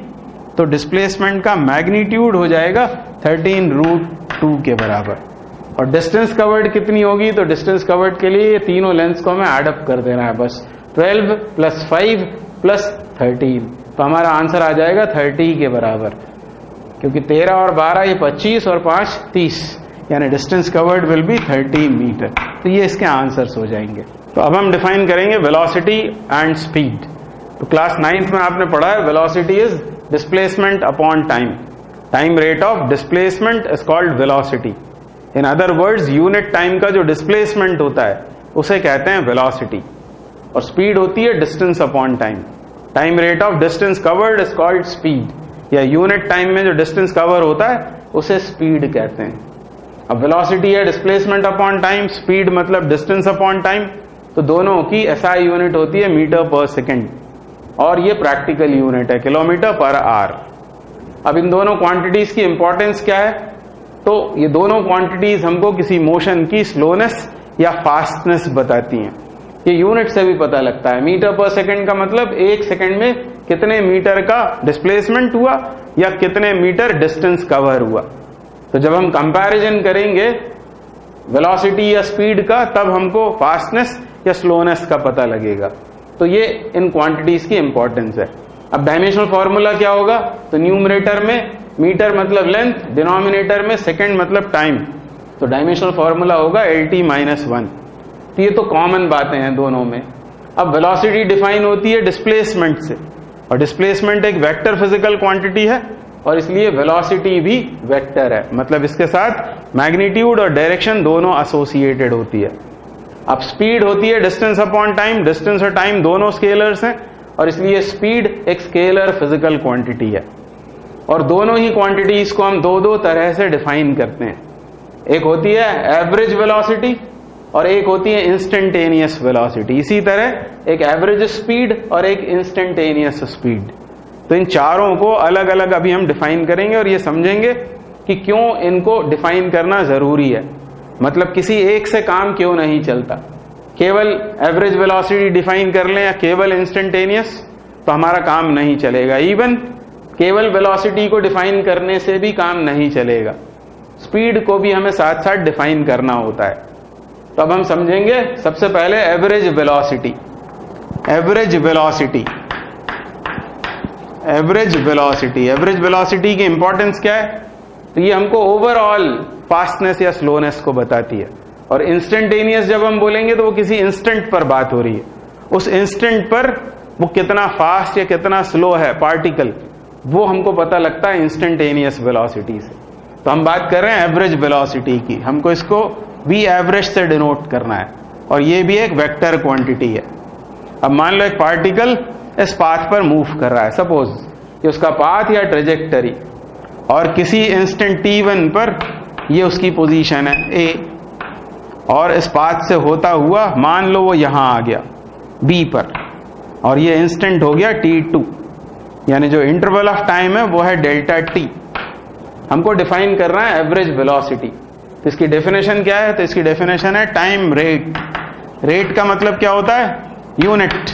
तो डिस्प्लेसमेंट का मैग्नीट्यूड हो जाएगा 13√2 के बराबर। और डिस्टेंस कवर्ड कितनी होगी, तो डिस्टेंस कवर्ड के लिए ये तीनों लेंथ्स को हमें ऐड अप कर देना है बस, 12 + 5 + 13, तो हमारा आंसर आ जाएगा 30 के बराबर, क्योंकि 13 और 12 ये 25 और 5 30, यानी distance covered will be 30 metre. तो ये इसके आंसर्स हो जाएंगे। तो अब हम डिफाइन करेंगे वेलोसिटी एंड स्पीड। तो क्लास 9th में आपने पढ़ा है velocity is displacement upon time, time rate of displacement is called velocity. In other words unit time का जो डिस्प्लेसमेंट होता है उसे कहते हैं वेलोसिटी, और स्पीड होती है distance upon time. Time rate of distance covered is called speed, या यूनिट टाइम में जो डिस्टेंस कवर होता है उसे स्पीड कहते हैं। अब वेलोसिटी है डिस्प्लेसमेंट अपॉन टाइम, स्पीड मतलब डिस्टेंस अपॉन टाइम, तो दोनों की एसआई यूनिट होती है मीटर पर सेकेंड, और ये प्रैक्टिकल यूनिट है किलोमीटर पर आवर। अब इन दोनों क्वांटिटीज की इंपॉर्टेंस क्या है, तो ये दोनों क्वांटिटीज हमको किसी मोशन की स्लोनेस या फास्टनेस बताती हैं। ये यूनिट से भी पता लगता है। मीटर पर सेकंड का मतलब 1 सेकंड में कितने मीटर का डिस्प्लेसमेंट हुआ या कितने मीटर डिस्टेंस कवर हुआ। तो जब हम कंपैरिजन करेंगे वेलोसिटी या स्पीड का, तब हमको फास्टनेस या स्लोनेस का पता लगेगा। तो ये इन क्वांटिटीज की इंपॉर्टेंस है। अब डायमेंशनल फॉर्मूला क्या होगा, तो न्यूमरेटर में मीटर मतलब लेंथ, डिनोमिनेटर में सेकंड मतलब टाइम, तो डायमेंशनल फॉर्मूला होगा LT-1। तो ये तो कॉमन बातें हैं दोनों में। अब वेलोसिटी डिफाइन होती है डिस्प्लेसमेंट से, और डिस्प्लेसमेंट एक वेक्टर फिजिकल क्वांटिटी है, और इसलिए वेलोसिटी भी वेक्टर है, मतलब इसके साथ मैग्नीट्यूड और डायरेक्शन दोनों एसोसिएटेड होती है। अब स्पीड होती है डिस्टेंस अपॉन टाइम, डिस्टेंस और टाइम दोनों स्केलर्स हैं, और इसलिए स्पीड एक स्केलर फिजिकल क्वांटिटी है। और दोनों ही क्वांटिटीज को हम दो तरह से डिफाइन करते हैं। एक होती है एवरेज वेलोसिटी और एक होती है इंस्टेंटेनियस वेलोसिटी। इसी तरह एक एवरेज स्पीड और एक इंस्टेंटेनियस स्पीड। तो इन चारों को अलग अलग अभी हम डिफाइन करेंगे, और ये समझेंगे कि क्यों इनको डिफाइन करना जरूरी है, मतलब किसी एक से काम क्यों नहीं चलता। केवल एवरेज वेलोसिटी डिफाइन कर लें या केवल इंस्टेंटेनियस, तो हमारा काम नहीं चलेगा। इवन केवल वेलोसिटी को डिफाइन करने से भी काम नहीं चलेगा, स्पीड को भी हमें साथ साथ डिफाइन करना होता है। तो अब हम समझेंगे सबसे पहले average velocity. Average velocity, average velocity, average velocity की इंपॉर्टेंस क्या है, तो ये हमको ओवरऑल फास्टनेस या स्लोनेस को बताती है। और इंस्टेंटेनियस जब हम बोलेंगे तो वो किसी इंस्टेंट पर बात हो रही है, उस इंस्टेंट पर वो कितना फास्ट या कितना स्लो है पार्टिकल, वो हमको पता लगता है इंस्टेंटेनियस वेलोसिटी से। तो हम बात कर रहे हैं एवरेज वेलोसिटी की, हमको इसको वी एवरेज से डिनोट करना है, और ये भी एक वेक्टर क्वांटिटी है। अब मान लो एक पार्टिकल इस पाथ पर मूव कर रहा है, सपोज कि उसका पाथ या ट्रेजेक्टरी, और किसी इंस्टेंट t1 पर ये उसकी पोजीशन है A, और इस पाथ से होता हुआ मान लो वो यहां आ गया B पर, और ये इंस्टेंट हो गया t2, यानी जो इंटरवल ऑफ टाइम है वो है डेल्टा t। हमको डिफाइन करना है एवरेज वेलोसिटी। तो इसकी डेफिनेशन क्या है, तो इसकी डेफिनेशन है टाइम रेट। रेट का मतलब क्या होता है, यूनिट।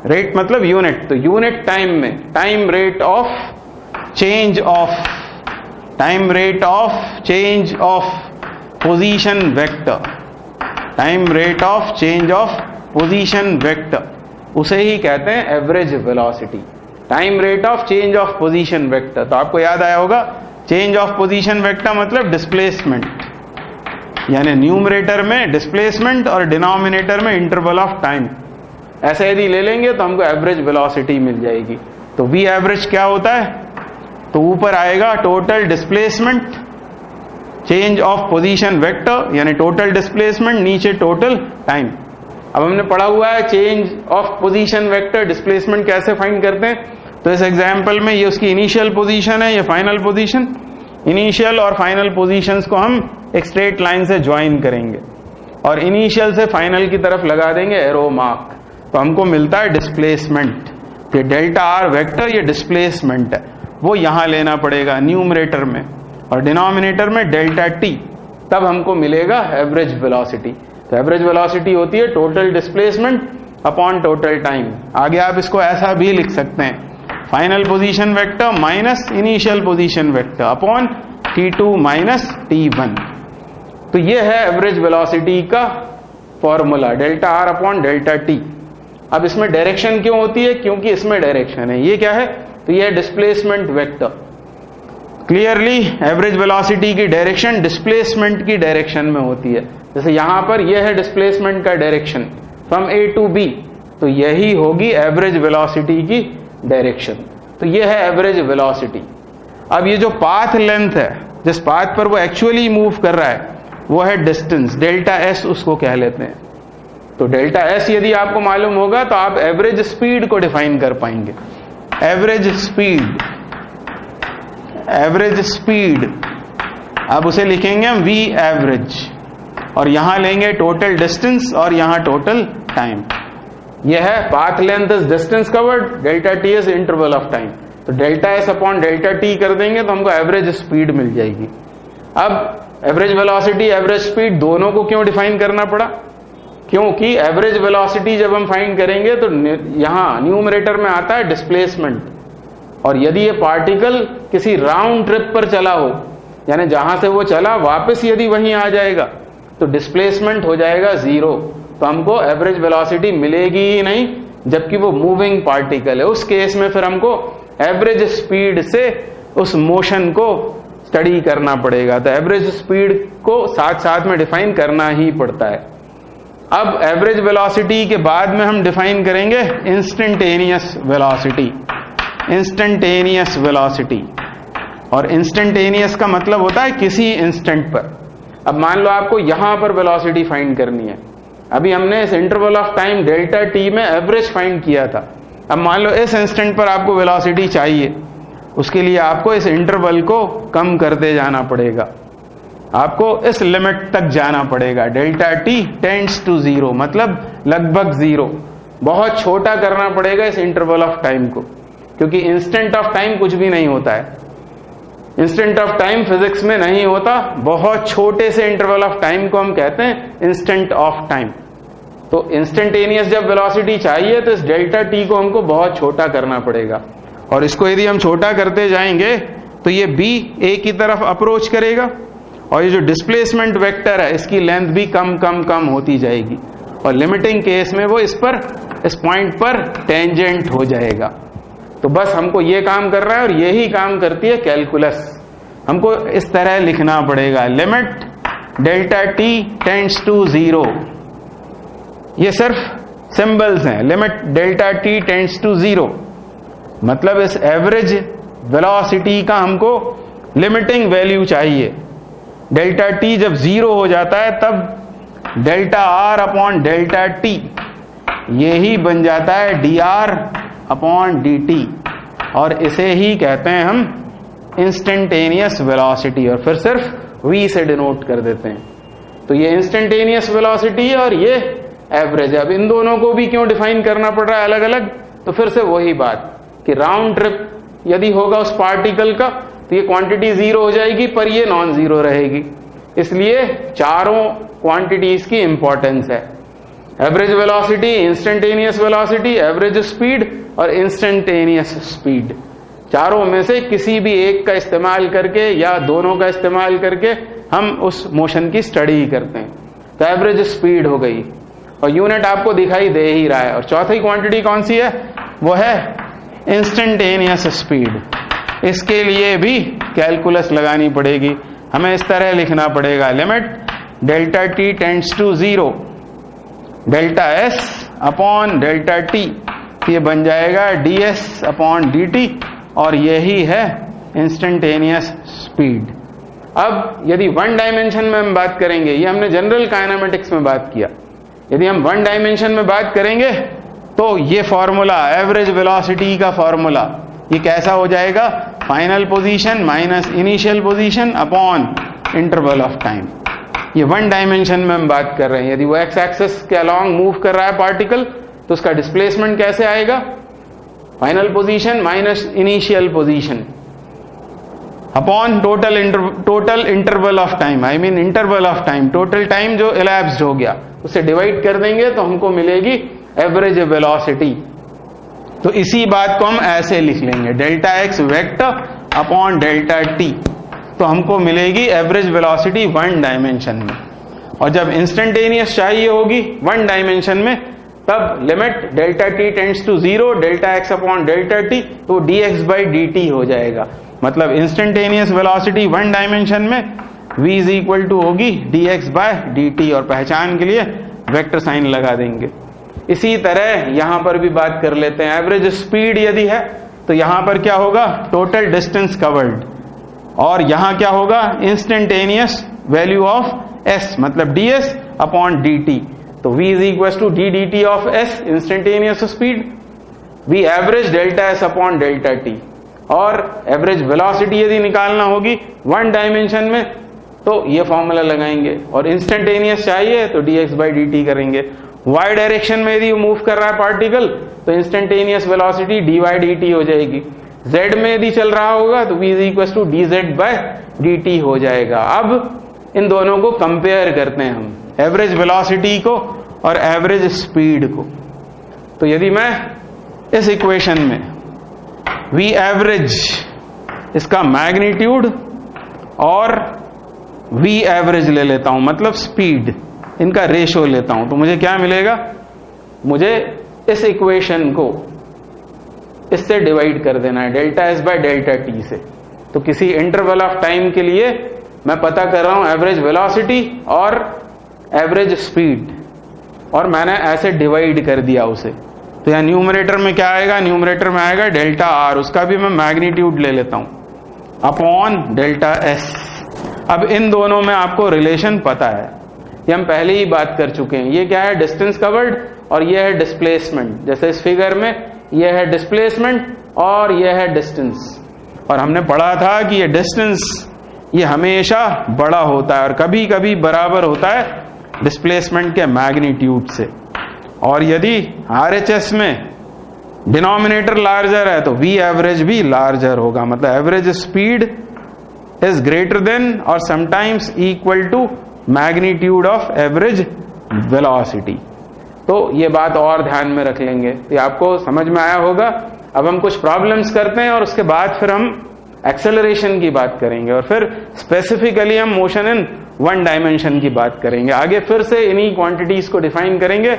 रेट मतलब यूनिट, तो यूनिट टाइम में time rate of change of, time rate of change of position vector, time rate of change of position vector, उसे ही कहते हैं average velocity. Time rate of change of position vector, तो आपको याद आया होगा चेंज ऑफ पोजीशन वेक्टर मतलब displacement, यानी न्यूमरेटर में डिस्प्लेसमेंट और डिनोमिनेटर में इंटरवल ऑफ टाइम। ऐसे यदि ले लेंगे तो हमको एवरेज वेलोसिटी मिल जाएगी। तो वी एवरेज क्या होता है, तो ऊपर आएगा total displacement change of position vector, यानी टोटल डिस्प्लेसमेंट, नीचे टोटल टाइम। अब हमने पढ़ा हुआ है change of position vector displacement कैसे फाइंड करते हैं। तो इस एग्जांपल में ये उसकी इनिशियल पोजीशन है, ये फाइनल पोजीशन। इनिशियल और फाइनल पोजीशंस को हम एक स्ट्रेट लाइन से ज्वाइन करेंगे और इनिशियल से फाइनल की तरफ लगा देंगे एरो मार्क, तो हमको मिलता है डिस्प्लेसमेंट। ये डेल्टा आर वेक्टर ये डिस्प्लेसमेंट है, वो यहां लेना पड़ेगा न्यूमरेटर में, और डिनोमिनेटर में डेल्टा टी, तब हमको मिलेगा एवरेज वेलोसिटी। तो एवरेज वेलोसिटी होती है total displacement upon total time. आगे आप इसको ऐसा भी लिख सकते हैं final position vector minus initial position vector upon t2 minus t1। तो ये है एवरेज वेलोसिटी का formula delta r upon delta T. अब इसमें डायरेक्शन क्यों होती है? क्योंकि इसमें डायरेक्शन है। ये क्या है? तो ये displacement vector. Clearly average velocity की डायरेक्शन डिस्प्लेसमेंट की डायरेक्शन में होती है। जैसे यहां पर यह है डिस्प्लेसमेंट का direction from A to B, तो यही होगी एवरेज वेलोसिटी की डायरेक्शन। तो यह है एवरेज वेलोसिटी। अब ये जो पाथ लेंथ है, जिस पाथ पर वो एक्चुअली मूव कर रहा है, वो है डिस्टेंस, डेल्टा एस उसको कह लेते हैं। तो डेल्टा एस यदि आपको मालूम होगा तो आप एवरेज स्पीड को डिफाइन कर पाएंगे। एवरेज स्पीड अब उसे लिखेंगे हम वी एवरेज, और यहां लेंगे टोटल डिस्टेंस और यहां टोटल टाइम। यह है path length is distance covered, delta T is interval of time. तो delta S upon delta T कर देंगे तो हमको एवरेज स्पीड मिल जाएगी। अब एवरेज वेलोसिटी एवरेज स्पीड दोनों को क्यों डिफाइन करना पड़ा? क्योंकि एवरेज वेलोसिटी जब हम फाइंड करेंगे तो यहां न्यूमरेटर में आता है डिस्प्लेसमेंट, और यदि ये पार्टिकल किसी राउंड ट्रिप पर चला हो, यानी जहां से वो चला वापस यदि वहीं आ जाएगा, तो डिस्प्लेसमेंट हो जाएगा जीरो। तो हमको एवरेज वेलोसिटी मिलेगी ही नहीं, जबकि वो मूविंग पार्टिकल है। उस केस में फिर हमको एवरेज स्पीड से उस मोशन को स्टडी करना पड़ेगा। तो एवरेज स्पीड को साथ साथ में डिफाइन करना ही पड़ता है। अब एवरेज वेलोसिटी के बाद में हम डिफाइन करेंगे इंस्टेंटेनियस वेलोसिटी। इंस्टेंटेनियस वेलोसिटी, और इंस्टेंटेनियस का मतलब होता है किसी इंस्टेंट पर। अब मान लो आपको यहां पर वेलोसिटी फाइंड करनी है। अभी हमने इस interval of time delta T में एवरेज फाइंड किया था। अब मान लो इस इंस्टेंट पर आपको वेलोसिटी चाहिए, उसके लिए आपको इस इंटरवल को कम करते जाना पड़ेगा, आपको इस लिमिट तक जाना पड़ेगा। Delta t tends to zero, मतलब लगभग जीरो। बहुत छोटा करना पड़ेगा इस इंटरवल ऑफ टाइम को, क्योंकि इंस्टेंट ऑफ टाइम कुछ भी नहीं होता है। इंस्टेंट ऑफ टाइम फिजिक्स में नहीं होता। बहुत छोटे से इंटरवल ऑफ टाइम को हम कहते हैं इंस्टेंट ऑफ टाइम। तो इंस्टेंटेनियस जब वेलोसिटी चाहिए तो इस डेल्टा टी को हमको बहुत छोटा करना पड़ेगा, और इसको यदि हम छोटा करते जाएंगे तो ये बी ए की तरफ अप्रोच करेगा, और ये जो डिस्प्लेसमेंट वेक्टर है इसकी लेंथ भी कम कम कम होती जाएगी, और लिमिटिंग केस में वो इस पॉइंट पर टेंजेंट हो जाएगा। तो बस हमको ये काम कर रहा है, और यही काम करती है कैलकुलस। हमको इस तरह लिखना पड़ेगा, limit delta t tends to zero. ये सिर्फ सिंबल्स हैं। Limit delta t tends to zero मतलब इस एवरेज वेलोसिटी का हमको लिमिटिंग वैल्यू चाहिए। डेल्टा टी जब जीरो हो जाता है तब delta r upon delta t यही बन जाता है d r upon d t, और इसे ही कहते हैं हम इंस्टेंटेनियस वेलोसिटी, और फिर सिर्फ v से डिनोट कर देते हैं। तो ये इंस्टेंटेनियस वेलोसिटी है और ये एवरेज है। अब इन दोनों को भी क्यों डिफाइन करना पड़ रहा है अलग अलग? तो फिर से वही बात कि राउंड ट्रिप यदि होगा उस पार्टिकल का तो ये क्वांटिटी जीरो हो जाएगी, पर ये नॉन जीरो रहेगी। इसलिए चारों क्वांटिटीज की इंपॉर्टेंस है, average velocity, instantaneous velocity, average speed और इंस्टेंटेनियस स्पीड। चारों में से किसी भी एक का इस्तेमाल करके या दोनों का इस्तेमाल करके हम उस मोशन की स्टडी करते हैं। तो एवरेज स्पीड हो गई, और यूनिट आपको दिखाई दे ही रहा है। और चौथी क्वांटिटी कौन सी है? वो है इंस्टेंटेनियस स्पीड। इसके लिए भी कैलकुलस लगानी पड़ेगी। हमें इस तरह लिखना पड़ेगा, limit delta t tends to zero, delta S upon delta t, ये बन जाएगा d s upon d t, और यही है इंस्टेंटेनियस स्पीड। अब यदि वन डायमेंशन में हम बात करेंगे, ये हमने जनरल काइनेमेटिक्स में बात किया, यदि हम वन डायमेंशन में बात करेंगे तो ये फॉर्मूला एवरेज वेलोसिटी का फॉर्मूला ये कैसा हो जाएगा? Final position minus initial position upon interval of time. ये वन डायमेंशन में हम बात कर रहे हैं। यदि वो एक्स एक्सिस के अलोंग मूव कर रहा है पार्टिकल तो उसका डिस्प्लेसमेंट कैसे आएगा? Final position minus initial position upon total interval of time, I mean interval of time, total time जो इलैप्स्ड हो गया उसे डिवाइड कर देंगे तो हमको मिलेगी एवरेज वेलोसिटी। तो इसी बात को हम ऐसे लिख लेंगे, delta x vector upon delta t, तो हमको मिलेगी एवरेज वेलोसिटी वन डायमेंशन में। और जब इंस्टेंटेनियस चाहिए होगी वन डायमेंशन में, तब limit delta t tends to 0 delta x upon delta t, तो dx बाई dt हो जाएगा। मतलब इंस्टेंटेनियस वेलोसिटी वन डायमेंशन में v इज इक्वल टू होगी dx बाय dt, और पहचान के लिए वेक्टर साइन लगा देंगे। इसी तरह यहां पर भी बात कर लेते हैं। एवरेज स्पीड यदि है तो यहां पर क्या होगा, टोटल डिस्टेंस कवर्ड, और यहां क्या होगा, इंस्टेंटेनियस वैल्यू ऑफ s, मतलब ds अपॉन dt। तो v is equal to d dt of s, instantaneous speed, v average delta s upon delta t। और एवरेज वेलोसिटी यदि निकालना होगी वन डायमेंशन में, तो ये फॉर्मूला लगाएंगे, और इंस्टेंटेनियस चाहिए तो dx बाई dt करेंगे। y डायरेक्शन में यदि मूव कर रहा है पार्टिकल, तो इंस्टेंटेनियस वेलोसिटी dy dt हो जाएगी। z में यदि चल रहा होगा तो v is equal to dz by dt हो जाएगा। अब इन दोनों को कंपेयर करते हैं हम, एवरेज वेलोसिटी को और एवरेज स्पीड को। तो यदि मैं इस इक्वेशन में v एवरेज, इसका मैग्नीट्यूड, और v एवरेज ले लेता हूं, मतलब स्पीड, इनका रेशो लेता हूं, तो मुझे क्या मिलेगा, मुझे इस इक्वेशन को इससे डिवाइड कर देना है, delta S by delta T से। तो किसी इंटरवल ऑफ टाइम के लिए मैं पता कर रहा हूं एवरेज वेलोसिटी और एवरेज स्पीड, और मैंने ऐसे डिवाइड कर दिया उसे। तो यहां न्यूमरेटर में क्या आएगा, न्यूमरेटर में आएगा डेल्टा आर, उसका भी मैं मैग्नीट्यूड ले लेता हूं, अपॉन डेल्टा एस। अब इन दोनों में आपको रिलेशन पता है, ये हम पहले ही बात कर चुके हैं। ये क्या है, डिस्टेंस कवर्ड, और ये है डिस्प्लेसमेंट। जैसे इस फिगर में ये है डिस्प्लेसमेंट और ये है डिस्टेंस, और हमने पढ़ा था कि ये डिस्टेंस ये हमेशा बड़ा होता है और कभी कभी बराबर होता है डिस्प्लेसमेंट के मैग्नीट्यूड से। और यदि RHS में डिनोमिनेटर लार्जर है तो V एवरेज भी लार्जर होगा, मतलब average speed is greater than और sometimes equal to magnitude of average velocity. तो ये बात और ध्यान में रख लेंगे, तो आपको समझ में आया होगा। अब हम कुछ प्रॉब्लम्स करते हैं और उसके बाद फिर हम एक्सेलरेशन की बात करेंगे, और फिर स्पेसिफिकली हम मोशन इन वन डायमेंशन की बात करेंगे। आगे फिर से इन्हीं क्वांटिटीज को डिफाइन करेंगे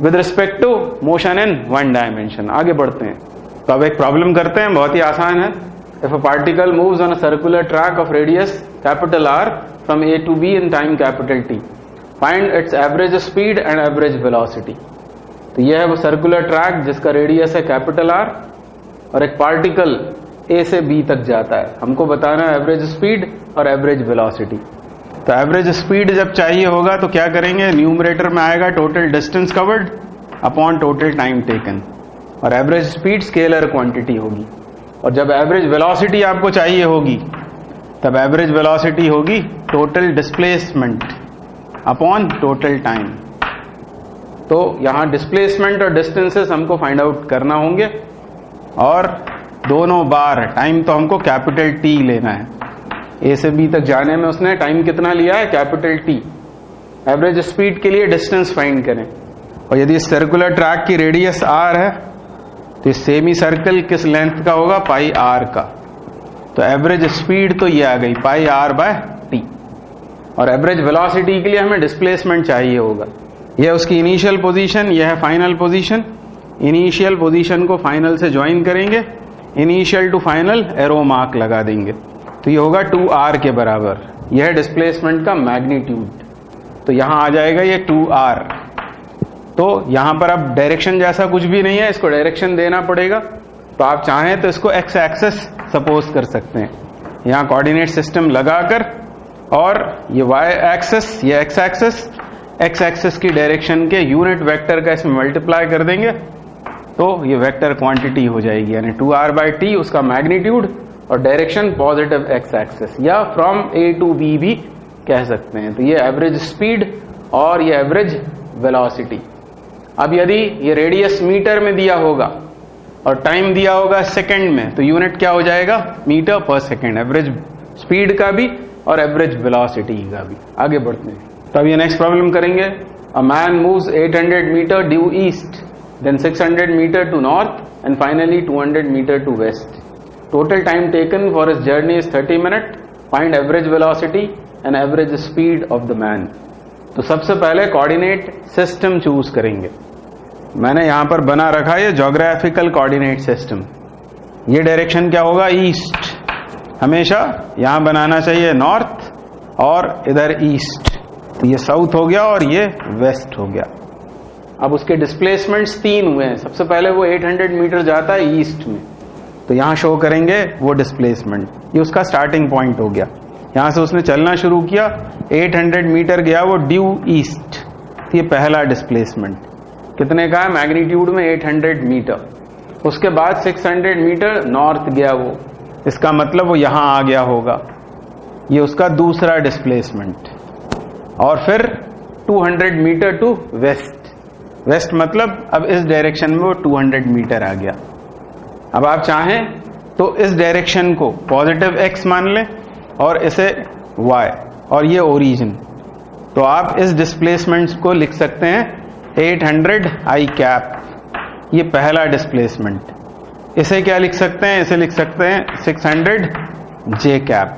with respect to motion in one dimension. आगे बढ़ते हैं, तो अब एक प्रॉब्लम करते हैं, बहुत ही आसान है। If a particle moves on a circular track of radius capital R from A to B in time capital T, find its average speed and average velocity. तो यह है वो सर्कुलर ट्रैक जिसका रेडियस है कैपिटल R, और एक particle A से B तक जाता है। हमको बताना है एवरेज स्पीड और एवरेज वेलोसिटी। तो एवरेज स्पीड जब चाहिए होगा तो क्या करेंगे, न्यूमरेटर में आएगा total distance covered upon total time taken, और एवरेज स्पीड स्केलर क्वांटिटी होगी। और जब एवरेज वेलोसिटी आपको चाहिए होगी, तब एवरेज वेलोसिटी होगी total displacement upon total time. तो यहां डिस्प्लेसमेंट और डिस्टेंसेस हमको फाइंड आउट करना होंगे, और दोनों बार टाइम तो हमको कैपिटल T लेना है। A से B तक जाने में उसने टाइम कितना लिया है, कैपिटल T। एवरेज स्पीड के लिए डिस्टेंस फाइंड करें, और यदि सर्कुलर ट्रैक की रेडियस R है तो सेमी सर्कल किस लेंथ का होगा, पाई R का। तो एवरेज स्पीड तो ये आ गई पाई R बाय T, और एवरेज वेलोसिटी के लिए हमें डिस्प्लेसमेंट चाहिए होगा। यह उसकी इनिशियल पोजीशन, यह है फाइनल पोजीशन। इनिशियल पोजीशन को फाइनल से ज्वाइन करेंगे, initial to final arrow mark लगा देंगे, तो ये होगा 2R के बराबर। यह है डिस्प्लेसमेंट का मैग्नीट्यूड, तो यहां आ जाएगा ये 2R। तो यहां पर अब डायरेक्शन जैसा कुछ भी नहीं है, इसको डायरेक्शन देना पड़ेगा। तो आप चाहें तो इसको एक्स एक्सेस सपोज कर सकते हैं, यहां कोऑर्डिनेट सिस्टम लगाकर, और ये वाई एक्सेस, ये एक्स एक्सेस, एक्स एक्सेस की डायरेक्शन के यूनिट वेक्टर का इसमें मल्टीप्लाई कर देंगे, तो ये वेक्टर क्वांटिटी हो जाएगी, यानी 2R बाई T उसका मैग्नीट्यूड, और डायरेक्शन पॉजिटिव एक्स एक्सेस, या फ्रॉम A to B भी कह सकते हैं। तो ये एवरेज स्पीड और ये एवरेज वेलोसिटी। अब यदि ये रेडियस मीटर में दिया होगा और टाइम दिया होगा सेकंड में, तो यूनिट क्या हो जाएगा, मीटर पर सेकंड, एवरेज स्पीड का भी और एवरेज वेलोसिटी का भी। आगे बढ़ते हैं, तो अब ये नेक्स्ट प्रॉब्लम करेंगे। A man moves 800 metre due east then 600 meter to north, and finally 200 meter to west. Total time taken for his journey is 30 minutes. Find average velocity and average speed of the man. तो सबसे पहले coordinate system choose करेंगे. मैंने यहां पर बना रखा है ज्योग्राफिकल कोऑर्डिनेट सिस्टम. ये डायरेक्शन क्या होगा? ईस्ट. हमेशा यहां बनाना चाहिए नॉर्थ और इधर ईस्ट. ये साउथ हो गया और ये वेस्ट हो गया. अब उसके डिस्प्लेसमेंट्स 3 हुए हैं. सबसे पहले वो 800 मीटर जाता है ईस्ट में, तो यहां शो करेंगे वो डिस्प्लेसमेंट. ये उसका स्टार्टिंग पॉइंट हो गया. यहां से उसने चलना शुरू किया, 800 मीटर गया वो ड्यू ईस्ट. ये पहला डिस्प्लेसमेंट कितने का है? मैग्नीट्यूड में 800 मीटर. उसके बाद 600 मीटर नॉर्थ गया वो, इसका मतलब वो यहां आ गया होगा. ये उसका दूसरा डिस्प्लेसमेंट. और फिर 200 मीटर टू वेस्ट. वेस्ट मतलब अब इस डायरेक्शन में वो 200 मीटर आ गया. अब आप चाहें तो इस डायरेक्शन को पॉजिटिव x मान लें और इसे y, और ये ओरिजिन. तो आप इस डिस्प्लेसमेंट को लिख सकते हैं 800 i कैप. ये पहला डिस्प्लेसमेंट. इसे क्या लिख सकते हैं? इसे लिख सकते हैं 600 j कैप.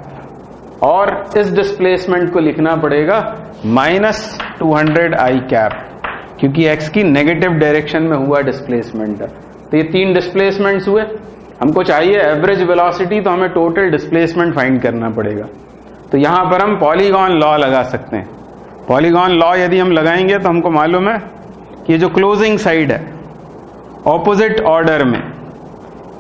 और इस डिस्प्लेसमेंट को लिखना पड़ेगा -200 i कैप, क्योंकि x की नेगेटिव डायरेक्शन में हुआ डिस्प्लेसमेंट है. तो ये 3 डिस्प्लेसमेंट्स हुए. हमको चाहिए एवरेज वेलोसिटी, तो हमें टोटल डिस्प्लेसमेंट फाइंड करना पड़ेगा. तो यहां पर हम पॉलीगॉन लॉ लगा सकते हैं. पॉलीगॉन लॉ यदि हम लगाएंगे तो हमको मालूम है कि जो क्लोजिंग साइड है ऑपोजिट ऑर्डर में,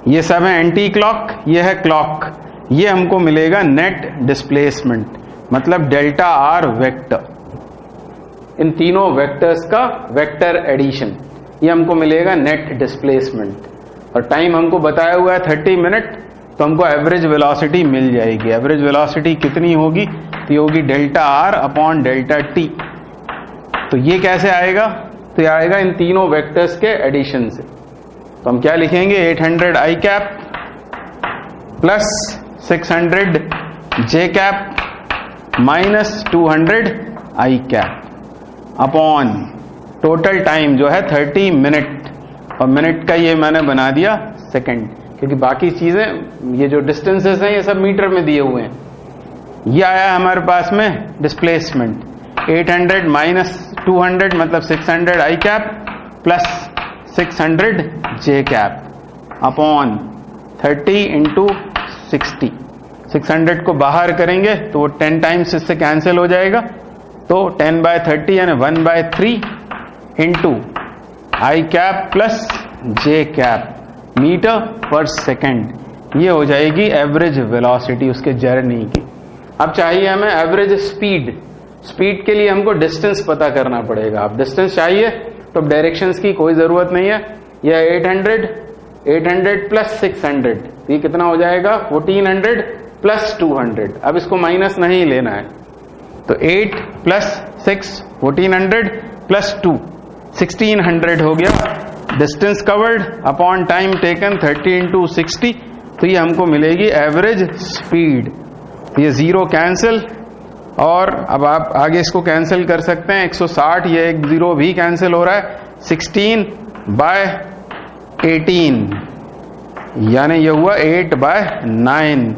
ये सब है एंटी क्लॉक, ये है क्लॉक. ये हमको मिलेगा नेट डिस्प्लेसमेंट, मतलब डेल्टा आर वेक्टर. इन तीनों वेक्टर्स का वेक्टर एडिशन, ये हमको मिलेगा नेट डिस्प्लेसमेंट. और टाइम हमको बताया हुआ है 30 मिनट, तो हमको एवरेज वेलोसिटी मिल जाएगी. एवरेज वेलोसिटी कितनी होगी? तो ये होगी delta r upon delta t. तो ये कैसे आएगा? तो ये आएगा इन तीनों वेक्टर्स के एडिशन से. तो हम क्या लिखेंगे? 800 आई कैप प्लस 600 जे कैप माइनस 200 आई कैप अपॉन टोटल टाइम जो है 30 मिनट. और मिनट का ये मैंने बना दिया सेकंड, क्योंकि बाकी चीजें ये जो डिस्टेंसेस हैं ये सब मीटर में दिए हुए हैं. ये आया हमारे पास में डिस्प्लेसमेंट 800 माइनस 200 मतलब 600 आई कैप प्लस 600 जे कैप अपॉन 30 इंटू 60. 600 को बाहर करेंगे तो वो 10 टाइम्स इससे कैंसिल हो जाएगा. तो 10/30 यानी 1/3 इंटू आई कैप प्लस जे कैप मीटर पर सेकेंड. ये हो जाएगी एवरेज वेलोसिटी उसके जर्नी की. अब चाहिए हमें एवरेज स्पीड. स्पीड के लिए हमको डिस्टेंस पता करना पड़ेगा. अब डिस्टेंस चाहिए तो डायरेक्शंस की कोई जरूरत नहीं है. यह 800 प्लस 600, ये कितना हो जाएगा? 1400 प्लस 200. अब इसको माइनस नहीं लेना है, तो 8 प्लस 6 1400 प्लस 2 1600 हो गया. Distance covered upon time taken 30 into 60. तो ये हमको मिलेगी एवरेज स्पीड. ये 0 कैंसिल, और अब आप आगे इसको कैंसिल कर सकते हैं. 160, ये एक 0 भी कैंसिल हो रहा है. 16/18 यानी ये हुआ 8/9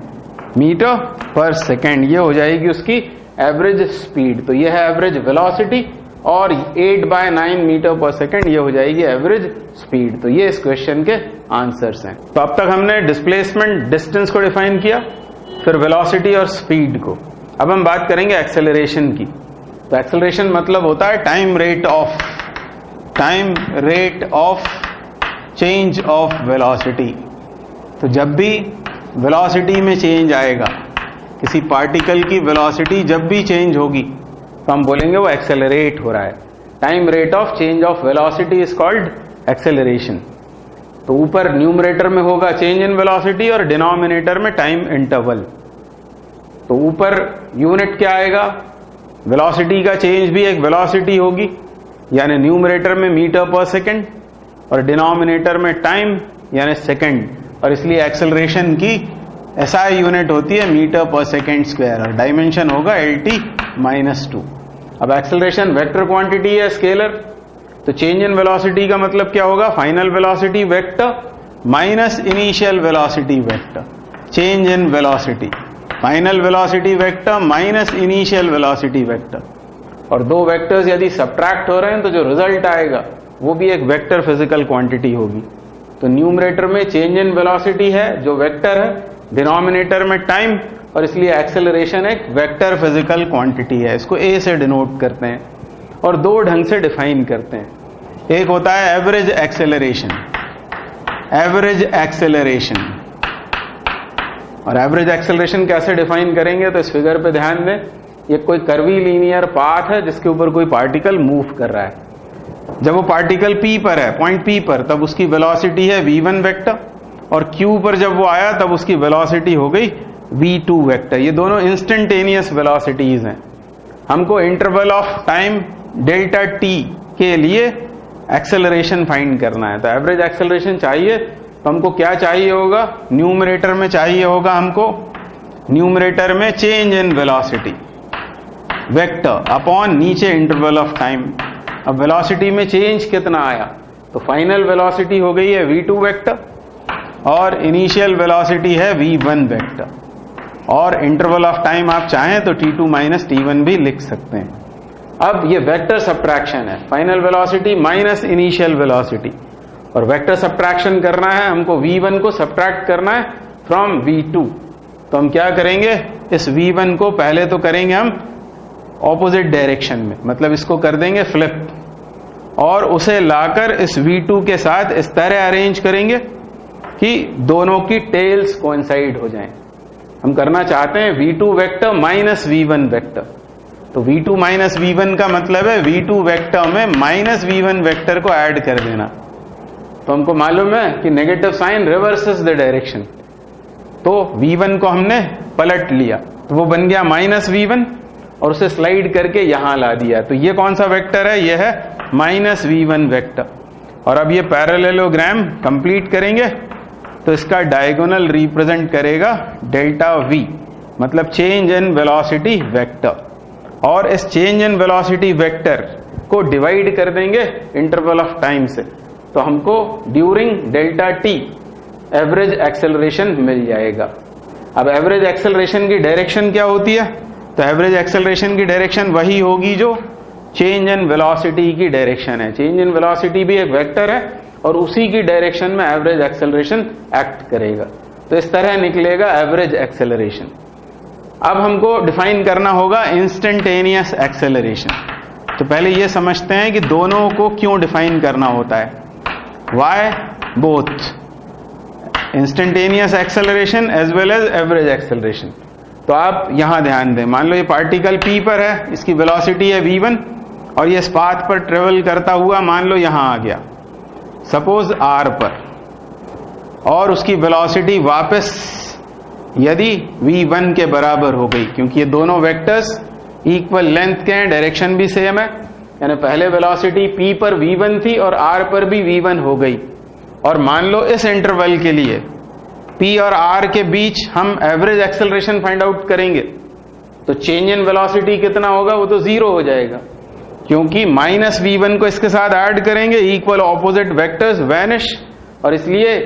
मीटर पर सेकेंड. ये हो जाएगी उसकी एवरेज स्पीड. तो ये है एवरेज वेलोसिटी, और 8/9 मीटर पर सेकेंड ये हो जाएगी एवरेज स्पीड. तो ये इस क्वेश्चन के आंसर्स हैं. तो अब तक हमने डिस्प्लेसमेंट, डिस्टेंस को डिफाइन किया, फिर वेलोसिटी और स्पीड को. अब हम बात करेंगे एक्सेलरेशन की. तो एक्सेलरेशन मतलब होता है time rate of change of velocity. तो जब भी वेलोसिटी में चेंज आएगा, किसी पार्टिकल की वेलोसिटी जब भी चेंज होगी, तो हम बोलेंगे वो एक्सेलरेट हो रहा है. Time rate of change of velocity is called acceleration. तो ऊपर न्यूमरेटर में होगा चेंज इन वेलोसिटी और डिनोमिनेटर में टाइम इंटरवल. तो ऊपर यूनिट क्या आएगा? वेलोसिटी का चेंज भी एक वेलोसिटी होगी, यानी न्यूमरेटर में मीटर पर सेकेंड और डिनोमिनेटर में टाइम यानी सेकेंड. और इसलिए एक्सेलरेशन की एसआई यूनिट होती है मीटर पर सेकेंड स्क्वायर, और डायमेंशन होगा LT-2. अब एक्सेलरेशन वेक्टर क्वांटिटी है, स्केलर. तो चेंज इन वेलोसिटी का मतलब क्या होगा? Final velocity vector minus initial velocity vector. Change in velocity, final velocity vector minus initial velocity vector. और दो वेक्टर्स यदि सब्ट्रैक्ट हो रहे हैं तो जो रिजल्ट आएगा वो भी एक वेक्टर फिजिकल क्वांटिटी होगी। तो न्यूमरेटर में चेंज इन वेलोसिटी है जो वेक्टर है, डिनोमिनेटर में टाइम, और इसलिए एक्सेलरेशन एक वेक्टर फिजिकल क्वांटिटी है। इसको ए से डिनोट करते हैं और दो ढंग से डिफाइन करते हैं। एक होता है एवरेज एक्सेलरेशन, एवरेज एक्सेलरेशन। और एवरेज एक्सेलरेशन कैसे डिफाइन करेंगे? तो इस फिगर पे ध्यान दें, ये कोई कर्वी लीनियर पाथ है जिसके ऊपर कोई पार्टिकल मूव कर रहा है। जब वो पार्टिकल P पर है, पॉइंट P पर, तब उसकी वेलोसिटी है v1 वेक्टर, और Q पर जब वो आया तब उसकी वेलोसिटी हो गई v2 वेक्टर। ये दोनों इंस्टेंटेनियस वेलोसिटीज हैं। हमको interval of time delta t के लिए एक्सेलरेशन फाइंड करना है। तो एवरेज एक्सेलरेशन चाहिए तो हमको क्या चाहिए होगा? न्यूमरेटर में चाहिए होगा हमको, न्यूमरेटर में change in velocity vector upon नीचे इंटरवल ऑफ टाइम। अब वेलोसिटी में चेंज कितना आया? तो फाइनल वेलोसिटी हो गई है v2 वेक्टर और इनिशियल वेलोसिटी है v1 वेक्टर, और इंटरवल ऑफ टाइम आप चाहें तो t2 माइनस t1 भी लिख सकते हैं। अब ये वेक्टर सब्ट्रैक्शन है, final velocity minus initial velocity, और वेक्टर सब्ट्रैक्शन करना है हमको, v1 को सब्ट्रैक्ट करना है फ्रॉम v2। तो हम क्या करेंगे? इस v1 को पहले तो करेंगे हम ऑपोजिट डायरेक्शन में, मतलब इसको कर देंगे फ्लिप, और उसे लाकर इस v2 के साथ इस तरह अरेंज करेंगे कि दोनों की टेल्स कोइंसाइड हो जाएं। हम करना चाहते हैं v2 vector minus v1 vector. तो v2 माइनस v1 का मतलब है v2 वेक्टर में माइनस v1 वेक्टर को ऐड कर देना। तो हमको मालूम है कि negative sign reverses the direction, तो v1 को हमने पलट लिया तो वो बन गया माइनस v1, और उसे स्लाइड करके यहां ला दिया। तो ये कौन सा वेक्टर है? ये है माइनस v1 वेक्टर। और अब ये पैरेललोग्राम कंप्लीट करेंगे तो इसका डायगोनल रिप्रेजेंट करेगा डेल्टा v, मतलब चेंज इन वेलोसिटी वेक्टर। और इस चेंज इन वेलोसिटी वेक्टर को डिवाइड कर देंगे इंटरवल ऑफ टाइम से, तो हमको during delta t average acceleration मिल जाएगा। अब एवरेज एक्सेलरेशन की डायरेक्शन क्या होती है? तो एवरेज एक्सेलरेशन की डायरेक्शन वही होगी जो चेंज इन वेलोसिटी की डायरेक्शन है। चेंज इन वेलोसिटी भी एक वेक्टर है और उसी की डायरेक्शन में एवरेज एक्सेलरेशन एक्ट करेगा। तो इस तरह निकलेगा एवरेज एक्सेलरेशन। अब हमको डिफाइन करना होगा इंस्टेंटेनियस एक्सेलरेशन। तो पहले ये समझते हैं कि दोनों को क्यों डिफाइन करना होता है। Why both instantaneous acceleration as well as average acceleration. तो आप यहां ध्यान दें, मान लो ये पार्टिकल P पर है, इसकी वेलोसिटी है v1, और ये इस पाथ पर ट्रेवल करता हुआ मान लो यहां आ गया, सपोज r पर, और उसकी वेलोसिटी वापस यदि v1 के बराबर हो गई, क्योंकि ये दोनों वेक्टर्स इक्वल लेंथ के हैं, डायरेक्शन भी सेम है, यानी पहले वेलोसिटी P पर v1 थी और r पर भी v1 हो गई। और मान लो इस इंटरवल के लिए P और R के बीच हम एवरेज एक्सेलरेशन फाइंड आउट करेंगे, तो चेंज इन वेलोसिटी कितना होगा? वो तो जीरो हो जाएगा, क्योंकि माइनस v1 को इसके साथ ऐड करेंगे, इक्वल ऑपोजिट वेक्टर्स वैनिश, और इसलिए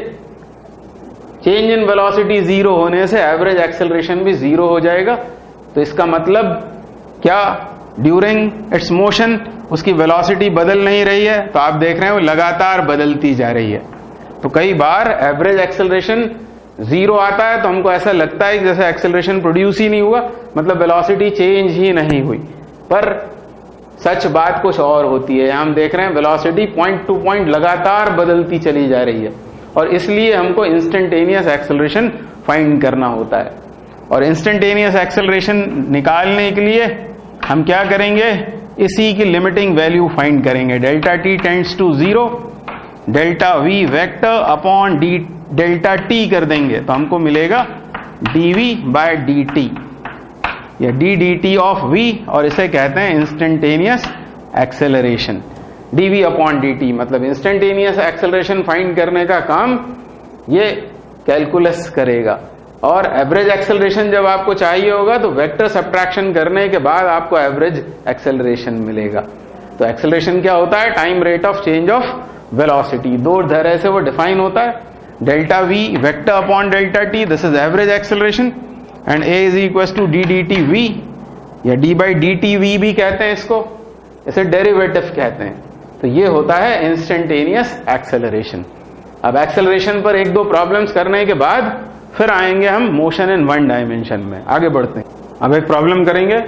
चेंज इन वेलोसिटी जीरो होने से एवरेज एक्सेलरेशन भी जीरो हो जाएगा। तो इसका मतलब क्या? ड्यूरिंग इट्स मोशन उसकी वेलोसिटी बदल नहीं रही है, तो आप देख रहे हैं वो लगातार बदलती जा रही है। तो कई बार एवरेज एक्सेलरेशन जीरो आता है तो हमको ऐसा लगता है कि जैसे एक्सेलरेशन प्रोड्यूस ही नहीं हुआ, मतलब वेलोसिटी चेंज ही नहीं हुई, पर सच बात कुछ और होती है। हम देख रहे हैं वेलोसिटी पॉइंट टू पॉइंट लगातार बदलती चली जा रही है, और इसलिए हमको इंस्टेंटेनियस एक्सेलरेशन फाइंड करना होता है। और इंस्टेंटेनियस एक्सेलरेशन निकालने के लिए हम क्या करेंगे? इसी की लिमिटिंग वैल्यू फाइंड करेंगे। Delta t tends to 0, delta v vector upon delta t कर देंगे तो हमको मिलेगा dv बाय dt, या dt ऑफ v, और इसे कहते हैं instantaneous acceleration. dv upon dt मतलब इंस्टेंटेनियस एक्सेलरेशन फाइंड करने का काम ये कैलकुलस करेगा। और एवरेज एक्सेलरेशन जब आपको चाहिए होगा तो वेक्टर सब्ट्रैक्शन करने के बाद आपको एवरेज एक्सेलरेशन मिलेगा। तो एक्सेलरेशन क्या होता है? Time rate of change of velocity. दो तरह से वो डिफाइन होता है, delta V vector upon delta T, this is average acceleration, and A is equal to D D T V, या D by D T V भी कहते हैं इसको, इसे डेरिवेटिव कहते हैं। तो ये होता है इंस्टेंटेनियस एक्सेलरेशन। अब एक्सेलरेशन पर एक दो प्रॉब्लम्स करने के बाद फिर आएंगे हम मोशन इन वन डायमेंशन में। आगे बढ़ते हैं। अब एक प्रॉब्लम करेंगे,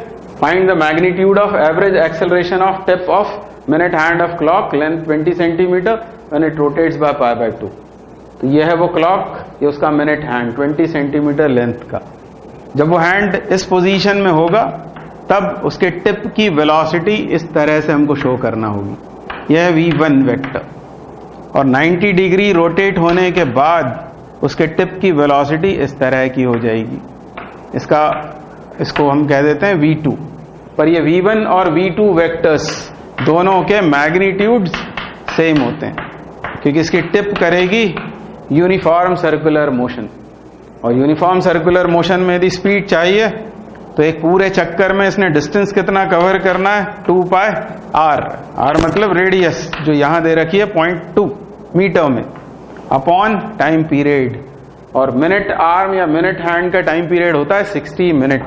find the magnitude of average acceleration of tip of minute hand of clock length 20 centimetre when it rotates by pi by 2। तो ये है वो क्लॉक, ये उसका मिनट हैंड 20 सेंटीमीटर लेंथ का। जब वो हैंड इस पोजीशन में होगा तब उसके टिप की वेलोसिटी इस तरह से हमको शो करना होगी। यह है v1 वेक्टर, और 90 डिग्री रोटेट होने के बाद उसके टिप की वेलोसिटी इस तरह की हो जाएगी। इसको हम कह देते हैं v2। पर ये v1 और v2 वेक्टर्स दोनों के मैग्नीट्यूड्स सेम होते हैं, क्योंकि इसकी टिप करेगी यूनिफॉर्म सर्कुलर मोशन, और यूनिफॉर्म सर्कुलर मोशन में यदि स्पीड चाहिए तो एक पूरे चक्कर में इसने डिस्टेंस कितना कवर करना है? 2 पाई आर, आर मतलब रेडियस जो यहां दे रखी है 0.2 मीटर में, अपॉन टाइम पीरियड। और मिनट आर्म या मिनट हैंड का टाइम पीरियड होता है 60 मिनट,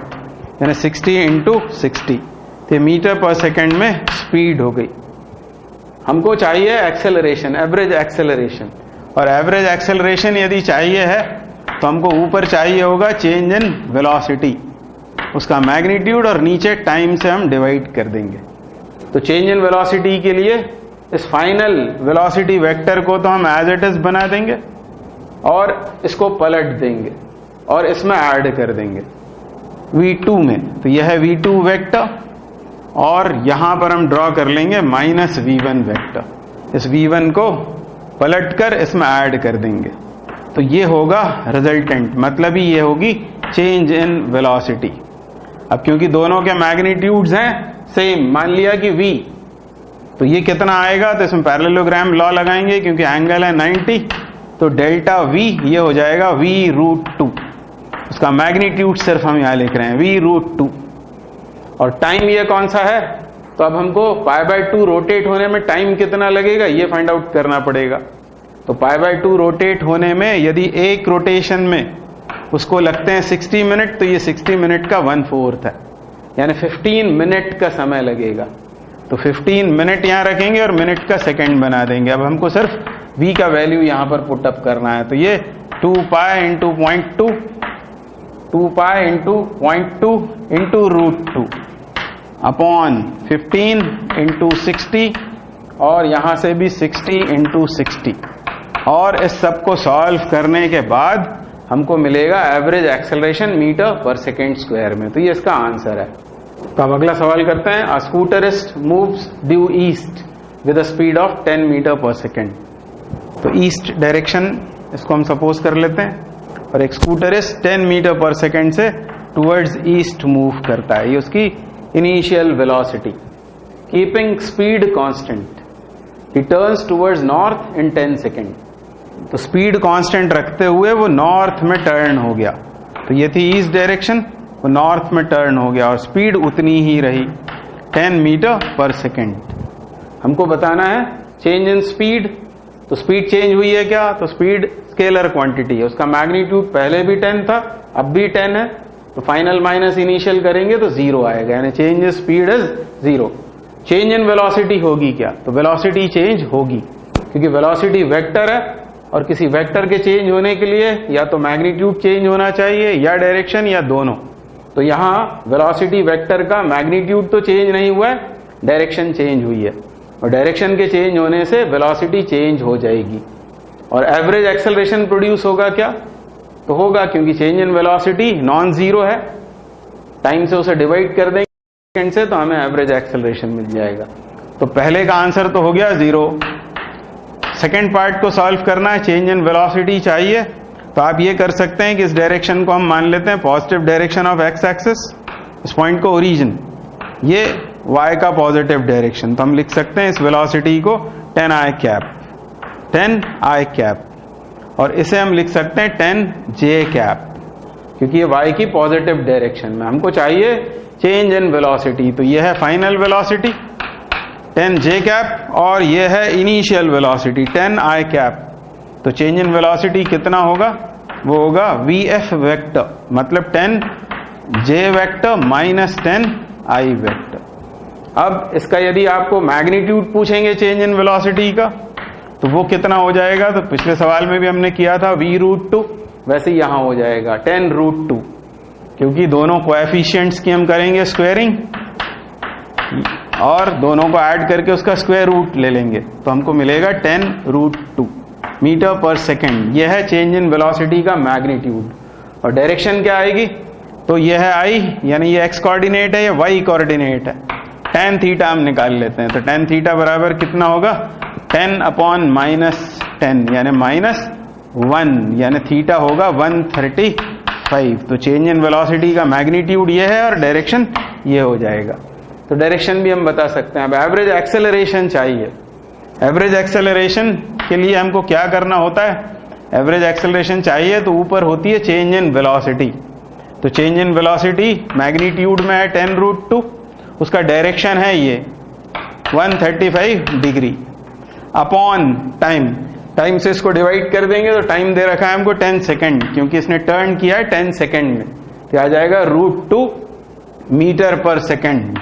यानी 60 इंटू 60, तो मीटर पर सेकेंड में स्पीड हो गई। हमको चाहिए एक्सेलरेशन, एवरेज एक्सेलरेशन, और एवरेज एक्सेलरेशन यदि चाहिए है तो हमको ऊपर चाहिए होगा चेंज इन वेलोसिटी, उसका मैग्नीट्यूड, और नीचे टाइम से हम डिवाइड कर देंगे। तो चेंज इन वेलोसिटी के लिए इस फाइनल वेलोसिटी वेक्टर को तो हम एज इट इज बना देंगे और इसको पलट देंगे और इसमें ऐड कर देंगे v2 में। तो यह है v2 वेक्टर, और यहां पर हम ड्रॉ कर लेंगे माइनस v1 वेक्टर। इस v1 को पलट कर इसमें ऐड कर देंगे, तो ये होगा रिजल्टेंट, मतलब ही ये होगी चेंज इन वेलोसिटी। अब क्योंकि दोनों के मैग्नीट्यूड्स हैं सेम, मान लिया कि v, तो ये कितना आएगा? तो इसमें पैरेललोग्राम लॉ लगाएंगे, क्योंकि एंगल है 90, तो डेल्टा v ये हो जाएगा v√2। उसका मैग्नीट्यूड सिर्फ हम यहां लिख रहे हैं v√2, और टाइम ये कौन सा है? तो अब हमको पाई बाय 2 रोटेट होने में टाइम कितना लगेगा ये फाइंड आउट करना पड़ेगा। तो पाई बाय 2 रोटेट होने में यदि एक रोटेशन में उसको लगते हैं 60 मिनट, तो ये 60 मिनट का 1/4 है, यानी 15 मिनट का समय लगेगा। तो 15 मिनट यहां रखेंगे और मिनट का सेकंड बना देंगे। अब हमको सिर्फ v का वैल्यू यहां पर पुट अप करना है, तो ये 2 pi into 0.2, 2 pi into 0.2 into √2 upon 15 into 60, और यहां से भी 60 इंटू 60, और इस सब को सॉल्व करने के बाद हमको मिलेगा average acceleration metre per second square में। तो ये इसका आंसर है। तो अब अगला सवाल करते हैं, a scooterist moves due east with a speed of 10 metre per second. तो ईस्ट डायरेक्शन इसको हम सपोज कर लेते हैं, और एक स्कूटरिस्ट 10 मीटर पर सेकेंड से टुवर्ड्स ईस्ट मूव करता है, ये उसकी initial velocity. Keeping speed constant ही turns towards north in 10 second. तो स्पीड कांस्टेंट रखते हुए वो नॉर्थ में टर्न हो गया, तो ये थी ईस्ट डायरेक्शन, वो नॉर्थ में टर्न हो गया और स्पीड उतनी ही रही 10 मीटर पर सेकेंड। हमको बताना है चेंज इन स्पीड। तो स्पीड चेंज हुई है क्या? तो स्पीड स्केलर क्वांटिटी है, उसका मैग्नीट्यूड पहले भी 10 था, अब भी 10 है, तो फाइनल माइनस इनिशियल करेंगे तो 0 आएगा, यानी change in speed is 0। Change in velocity होगी क्या? तो वेलोसिटी चेंज होगी, क्योंकि वेलोसिटी वेक्टर है, और किसी वेक्टर के चेंज होने के लिए या तो मैग्नीट्यूड चेंज होना चाहिए या डायरेक्शन या दोनों। तो यहां वेलोसिटी वेक्टर का मैग्नीट्यूड तो चेंज नहीं हुआ है, डायरेक्शन चेंज हुई है, और डायरेक्शन के चेंज होने से वेलोसिटी चेंज हो जाएगी। और एवरेज एक्सेलरेशन प्रोड्यूस होगा क्या? तो होगा, क्योंकि change in velocity non zero है, टाइम से उसे डिवाइड कर देंगे सेकंड से, तो हमें एवरेज एक्सेलरेशन मिल जाएगा। तो पहले का आंसर तो हो गया 0। सेकेंड पार्ट को सॉल्व करना है, चेंज इन वेलोसिटी चाहिए, तो आप ये कर सकते हैं कि इस डायरेक्शन को हम मान लेते हैं positive direction of x axis, इस पॉइंट को ओरिजिन, ये y का पॉजिटिव डायरेक्शन, तो हम लिख सकते हैं इस वेलोसिटी को 10i कैप, और इसे हम लिख सकते हैं 10j कैप, क्योंकि ये y की पॉजिटिव डायरेक्शन में हमको चाहिए चेंज इन वेलोसिटी। तो ये है फाइनल वेलोसिटी, 10 j कैप और ये है इनिशियल वेलोसिटी 10 i कैप। तो चेंज इन वेलोसिटी कितना होगा? वो होगा vf वेक्टर, मतलब 10 j vector minus 10 i vector. अब इसका यदि आपको मैग्नीट्यूड पूछेंगे चेंज इन वेलोसिटी का, तो वो कितना हो जाएगा? तो पिछले सवाल में भी हमने किया था v√2, वैसे ही यहां हो जाएगा 10√2, क्योंकि दोनों कोएफिशिएंट्स की हम करेंगे स्क्वायरिंग और दोनों को ऐड करके उसका स्क्वायर रूट ले लेंगे, तो हमको मिलेगा 10√2 मीटर पर सेकेंड। यह है चेंज इन वेलोसिटी का मैग्नीट्यूड। और डायरेक्शन क्या आएगी? तो यह है आई, यानी ये एक्स कोऑर्डिनेट है, ये वाई कोऑर्डिनेट है। tan थीटा हम निकाल लेते हैं, तो tan थीटा बराबर कितना होगा? 10/-10 यानी -1, यानी थीटा होगा 135। तो चेंज इन वेलोसिटी का मैग्नीट्यूड ये है और डायरेक्शन ये हो जाएगा। तो डायरेक्शन भी हम बता सकते हैं। अब एवरेज एक्सेलरेशन चाहिए। एवरेज एक्सेलरेशन के लिए हमको क्या करना होता है? एवरेज एक्सेलरेशन चाहिए तो ऊपर होती है चेंज इन वेलोसिटी। तो चेंज इन वेलोसिटी मैग्नीट्यूड में है 10√2, उसका डायरेक्शन है ये 135 डिग्री अपॉन टाइम। टाइम से इसको डिवाइड कर देंगे तो टाइम दे रखा है हमको 10 सेकेंड, क्योंकि इसने टर्न किया है 10 सेकेंड में, तो आ जाएगा √2 metre per second.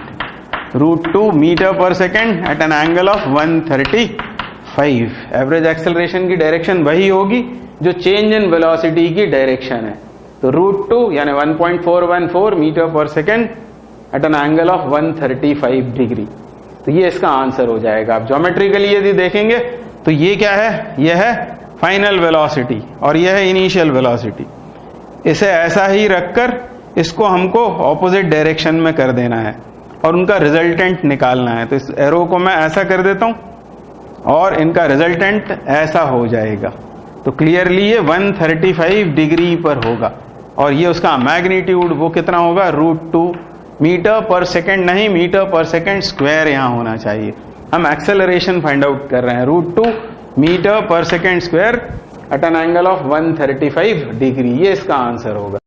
√2 metre per second at an angle of 135। Average acceleration की डायरेक्शन वही होगी जो चेंज इन वेलोसिटी की डायरेक्शन है। तो √2 यानी 1.414 metre per second at an angle of 135 degree. तो ये इसका आंसर हो जाएगा। आप ज्योमेट्रिकली यदि देखेंगे तो ये क्या है? यह है फाइनल वेलोसिटी और यह है इनिशियल वेलोसिटी। इसे ऐसा ही रखकर इसको हमको ऑपोजिट डायरेक्शन में कर देना है और उनका रिजल्टेंट निकालना है। तो इस एरो को मैं ऐसा कर देता हूं और इनका रिजल्टेंट ऐसा हो जाएगा। तो क्लियरली ये 135 डिग्री पर होगा और ये उसका मैग्नीट्यूड वो कितना होगा? √2 मीटर पर सेकेंड, नहीं मीटर पर सेकेंड स्क्वायर यहां होना चाहिए। हम एक्सेलरेशन फाइंड आउट कर रहे हैं। √2 metre per second square at an angle of 135 degree, ये इसका आंसर होगा।